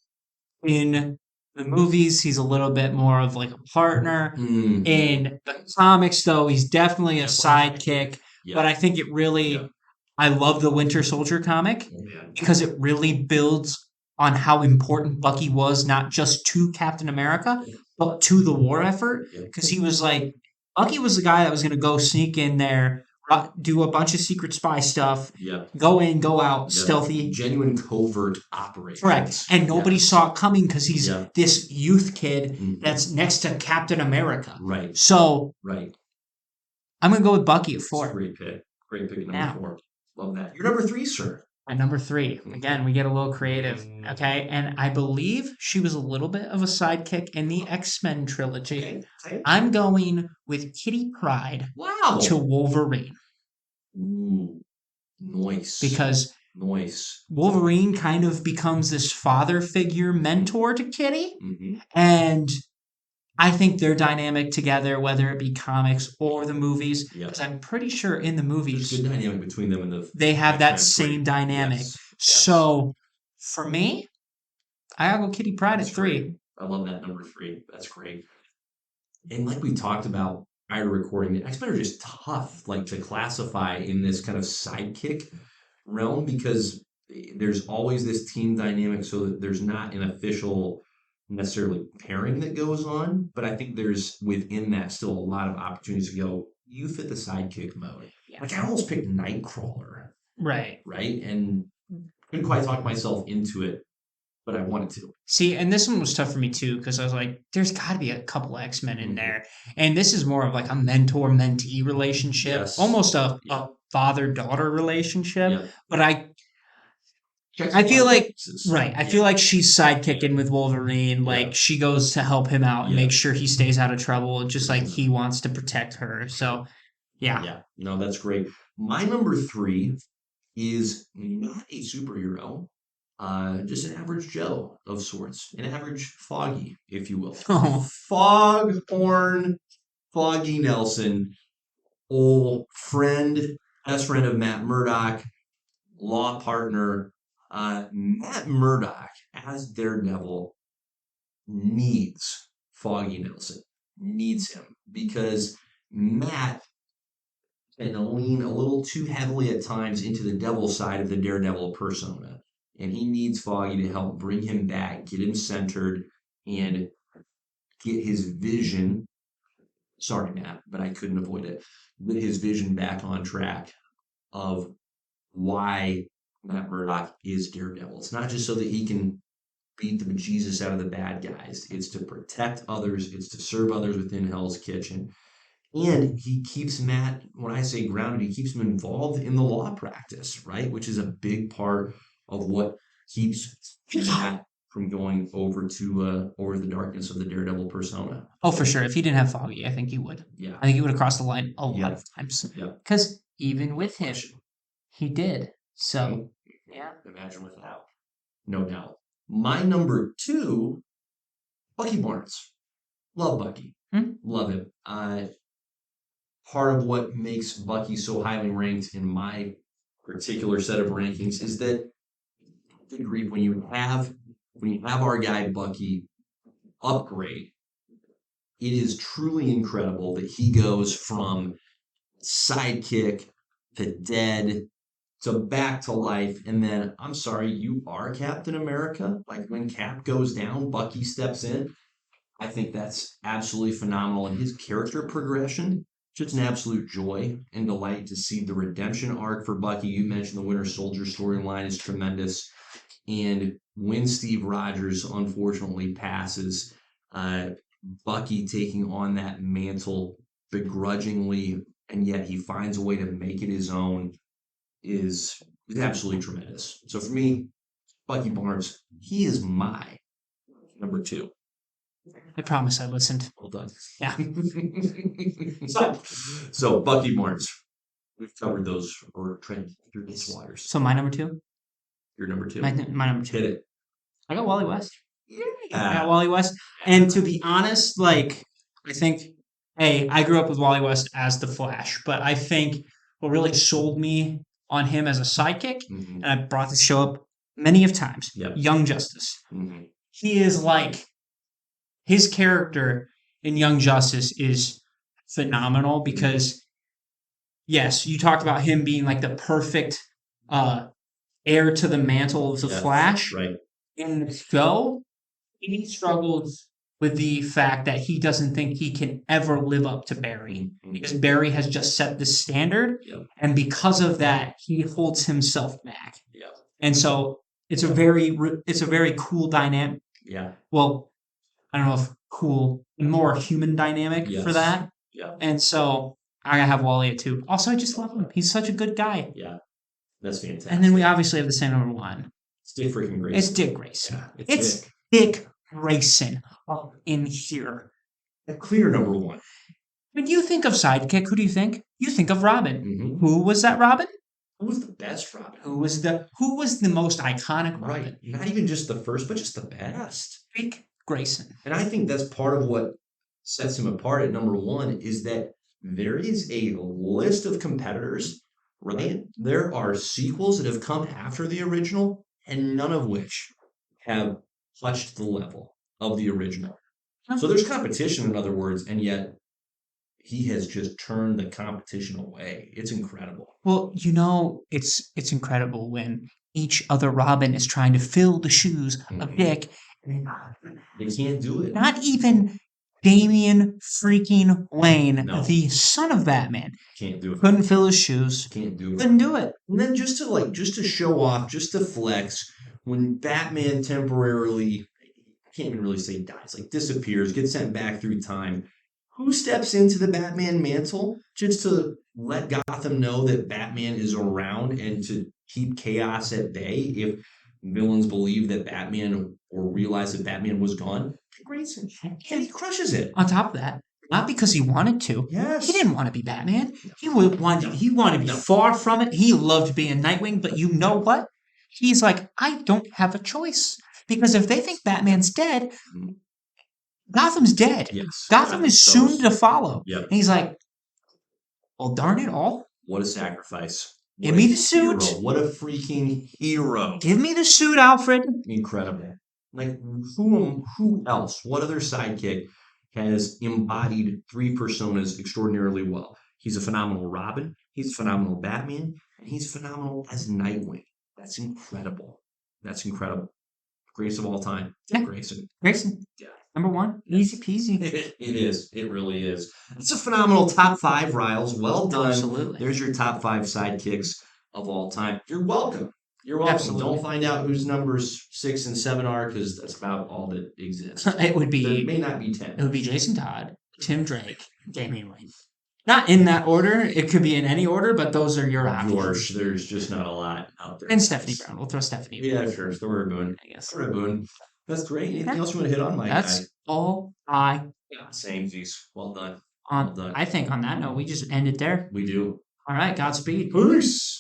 Speaker 1: in the movies, he's a little bit more of like a partner.
Speaker 2: Mm.
Speaker 1: In the comics, though, he's definitely a sidekick.
Speaker 2: Yep.
Speaker 1: But I think it really,
Speaker 2: Yep.
Speaker 1: I love the Winter Soldier comic
Speaker 2: Oh, yeah.
Speaker 1: because it really builds on how important Bucky was, not just to Captain America, but to the war effort.
Speaker 2: Yep.
Speaker 1: Because he was like, Bucky was the guy that was going to go sneak in there, do a bunch of secret spy stuff,
Speaker 2: Yep.
Speaker 1: go in, go out,
Speaker 2: Yep.
Speaker 1: stealthy.
Speaker 2: Genuine covert operations.
Speaker 1: Correct. And nobody
Speaker 2: Yes.
Speaker 1: saw it coming because he's
Speaker 2: Yeah.
Speaker 1: this youth kid
Speaker 2: Mhm.
Speaker 1: that's next to Captain America.
Speaker 2: Right.
Speaker 1: So
Speaker 2: Right.
Speaker 1: I'm going to go with Bucky at
Speaker 2: That's a
Speaker 1: 4.
Speaker 2: great pick. Great pick at number
Speaker 1: Now.
Speaker 2: 4. Love that. Your number 3, sir.
Speaker 1: At number 3, again, we get a little creative, okay? And I believe she was a little bit of a sidekick in the X-Men trilogy.
Speaker 2: Okay.
Speaker 1: I'm going with Kitty Pryde
Speaker 2: Wow.
Speaker 1: to Wolverine
Speaker 2: Ooh. Nice.
Speaker 1: because
Speaker 2: Nice.
Speaker 1: Wolverine kind of becomes this father figure mentor to Kitty,
Speaker 2: Mm-hmm.
Speaker 1: and I think their dynamic together, whether it be comics or the movies,
Speaker 2: Yep.
Speaker 1: because I'm pretty sure in the
Speaker 2: There's
Speaker 1: movies
Speaker 2: good dynamic between them and the
Speaker 1: they have that
Speaker 2: X-Men
Speaker 1: same
Speaker 2: three.
Speaker 1: dynamic.
Speaker 2: Yes.
Speaker 1: So for me, I gotta go Kitty Pryde at
Speaker 2: That's
Speaker 1: 3.
Speaker 2: great. I love that number 3. That's great. And like we talked about prior to recording, the X-Men are just tough, like to classify in this kind of sidekick realm because there's always this team dynamic, so that there's not an official necessarily pairing that goes on. But I think there's within that still a lot of opportunities to go. You fit the sidekick mode.
Speaker 1: Yeah.
Speaker 2: Like I almost picked Nightcrawler,
Speaker 1: Right.
Speaker 2: right? And couldn't quite talk myself into it, but I wanted to.
Speaker 1: See, and this one was tough for me too, because I was like, there's got to be a couple X-Men in
Speaker 2: Mhm.
Speaker 1: there. And this is more of like a mentor-mentee relationship,
Speaker 2: Yes.
Speaker 1: almost a
Speaker 2: Yeah.
Speaker 1: father-daughter relationship.
Speaker 2: Yeah.
Speaker 1: But I
Speaker 2: Checks
Speaker 1: I
Speaker 2: a
Speaker 1: feel
Speaker 2: lot of
Speaker 1: like,
Speaker 2: boxes.
Speaker 1: right, I
Speaker 2: Yeah.
Speaker 1: feel like she's sidekicking with Wolverine. Like,
Speaker 2: Yeah.
Speaker 1: she goes to help him out and
Speaker 2: Yeah.
Speaker 1: make sure he stays out of trouble, just like
Speaker 2: Mhm.
Speaker 1: he wants to protect her. So, yeah.
Speaker 2: Yeah, no, that's great. My number 3 is not a superhero, just an average Joe of sorts, an average Foggy, if you will.
Speaker 1: Oh,
Speaker 2: Foghorn Foggy Nelson, old friend, best friend of Matt Murdock, law partner. Matt Murdock as Daredevil needs Foggy Nelson, needs him because Matt and to lean a little too heavily at times into the devil side of the Daredevil persona. And he needs Foggy to help bring him back, get him centered, and get his vision. Sorry, Matt, but I couldn't avoid it. Get his vision back on track of why Matt Murdock is Daredevil. It's not just so that he can beat the bejesus out of the bad guys. It's to protect others. It's to serve others within Hell's Kitchen. And he keeps Matt, when I say grounded, he keeps him involved in the law practice, right? Which is a big part of what keeps Matt from going over to over the darkness of the Daredevil persona.
Speaker 1: oh, for sure. If he didn't have Foggy, I think he would.
Speaker 2: Yeah.
Speaker 1: I think he would have crossed the line a lot
Speaker 2: Yeah.
Speaker 1: of times.
Speaker 2: Yeah.
Speaker 1: Because even with him, he did. So, yeah.
Speaker 2: Imagine without. No doubt. My number 2, Bucky Barnes. Love Bucky.
Speaker 1: Hmm?
Speaker 2: Love him. Part of what makes Bucky so highly ranked in my particular set of rankings is that, good grief, when you have our guy Bucky upgrade, it is truly incredible that he goes from sidekick to dead to back to life. And then, I'm sorry, you are Captain America. Like when Cap goes down, Bucky steps in. I think that's absolutely phenomenal. And his character progression, just an absolute joy and delight to see the redemption arc for Bucky. You mentioned the Winter Soldier storyline is tremendous. And when Steve Rogers unfortunately passes, uh, Bucky taking on that mantle begrudgingly, and yet he finds a way to make it his own is absolutely tremendous. So for me, Bucky Barnes, he is my number two.
Speaker 1: I promise I listened.
Speaker 2: Well done.
Speaker 1: Yeah.
Speaker 2: So Bucky Barnes, we've covered those or tread through these waters.
Speaker 1: So my number two?
Speaker 2: Your number two.
Speaker 1: My number two.
Speaker 2: Hit it.
Speaker 1: I got Wally West. I got
Speaker 2: Yeah.
Speaker 1: Wally West. And to be honest, like, I think, hey, I grew up with Wally West as the Flash, but I think what really sold me on him as a sidekick,
Speaker 2: Mhm.
Speaker 1: and I brought this show up many of times,
Speaker 2: Yep.
Speaker 1: Young Justice.
Speaker 2: Mhm.
Speaker 1: He is like, his character in Young Justice is phenomenal because, yes, you talked about him being like the perfect heir to the mantle of the
Speaker 2: Yeah,
Speaker 1: Flash.
Speaker 2: right.
Speaker 1: In the show, he struggles with the fact that he doesn't think he can ever live up to Barry because Barry has just set the standard,
Speaker 2: Yep.
Speaker 1: and because of that, he holds himself back.
Speaker 2: Yeah.
Speaker 1: And so it's a very cool dynamic.
Speaker 2: Yeah.
Speaker 1: Well, I don't know if cool, more human dynamic for
Speaker 2: Yes.
Speaker 1: that.
Speaker 2: Yeah.
Speaker 1: And so I gotta have Wally at two. Also, I just love him. He's such a good guy.
Speaker 2: Yeah. That's fantastic.
Speaker 1: And then we obviously have the same number one.
Speaker 2: It's Dick freaking Grayson.
Speaker 1: It's Dick Grayson.
Speaker 2: Yeah,
Speaker 1: It's
Speaker 2: Dick.
Speaker 1: Dick Grayson up in here.
Speaker 2: A clear number one.
Speaker 1: When you think of sidekick, who do you think? You think of Robin.
Speaker 2: Mhm.
Speaker 1: Who was that Robin?
Speaker 2: Who was the best Robin?
Speaker 1: Who was the most iconic Robin?
Speaker 2: Right. Not even just the first, but just the best.
Speaker 1: Dick Grayson.
Speaker 2: And I think that's part of what sets him apart at number one is that there is a list of competitors, right? There are sequels that have come after the original, and none of which have touched the level of the original. So there's competition, in other words, and yet he has just turned the competition away. It's incredible.
Speaker 1: Well, you know, it's incredible when each other Robin is trying to fill the shoes of
Speaker 2: Mhm.
Speaker 1: Dick.
Speaker 2: They can't do it.
Speaker 1: Not even Damian freaking Wayne,
Speaker 2: No.
Speaker 1: the son of Batman,
Speaker 2: Can't do it.
Speaker 1: couldn't fill his shoes.
Speaker 2: Can't do it.
Speaker 1: Couldn't do it.
Speaker 2: And then just to show off, just to flex, when Batman temporarily, I can't even really say dies, like disappears, gets sent back through time, who steps into the Batman mantle just to let Gotham know that Batman is around and to keep chaos at bay if villains believe that Batman or realize that Batman was gone? Grayson. And he crushes it.
Speaker 1: On top of that, not because he wanted to.
Speaker 2: Yes.
Speaker 1: He didn't want to be Batman. He wanted to be far from it. He loved being Nightwing, but you know what? He's like, I don't have a choice. Because if they think Batman's dead,
Speaker 2: Mhm.
Speaker 1: Gotham's dead.
Speaker 2: Yes.
Speaker 1: Gotham is
Speaker 2: So-
Speaker 1: soon to follow.
Speaker 2: Yep.
Speaker 1: And he's like, well, darn it all.
Speaker 2: What a sacrifice.
Speaker 1: Give
Speaker 2: What
Speaker 1: me
Speaker 2: a
Speaker 1: the suit.
Speaker 2: hero. What a freaking hero.
Speaker 1: Give me the suit, Alfred.
Speaker 2: Incredible. Like who else? What other sidekick has embodied three personas extraordinarily well? He's a phenomenal Robin, he's a phenomenal Batman, and he's phenomenal as Nightwing. That's incredible. That's incredible. Greatest of all time.
Speaker 1: Yeah.
Speaker 2: Grayson.
Speaker 1: Grayson.
Speaker 2: Yeah.
Speaker 1: Number one. Easy peasy.
Speaker 2: It is. It really is. It's a phenomenal top five, Riles. Well done.
Speaker 1: Absolutely.
Speaker 2: There's your top five sidekicks of all time. You're welcome. You're welcome.
Speaker 1: Absolutely.
Speaker 2: Don't find out whose numbers 6 and 7 are because that's about all that exists.
Speaker 1: It would
Speaker 2: There
Speaker 1: be
Speaker 2: may not be 10.
Speaker 1: it would be Jason Todd, Tim Drake, Damian Wayne. Not in that order. It could be in any order, but those are your options.
Speaker 2: George, there's just not a lot out there.
Speaker 1: And Stephanie Brown. We'll throw Stephanie.
Speaker 2: Yeah, sure. Throw her a boon.
Speaker 1: I guess.
Speaker 2: Throw her a boon. That's great. Anything else you want to hit on, my
Speaker 1: That's
Speaker 2: guy?
Speaker 1: all I got.
Speaker 2: Same, Zeus. Well done.
Speaker 1: On,
Speaker 2: Well done.
Speaker 1: I think on that note, we just end it there.
Speaker 2: We do.
Speaker 1: All right. Godspeed.
Speaker 2: Peace.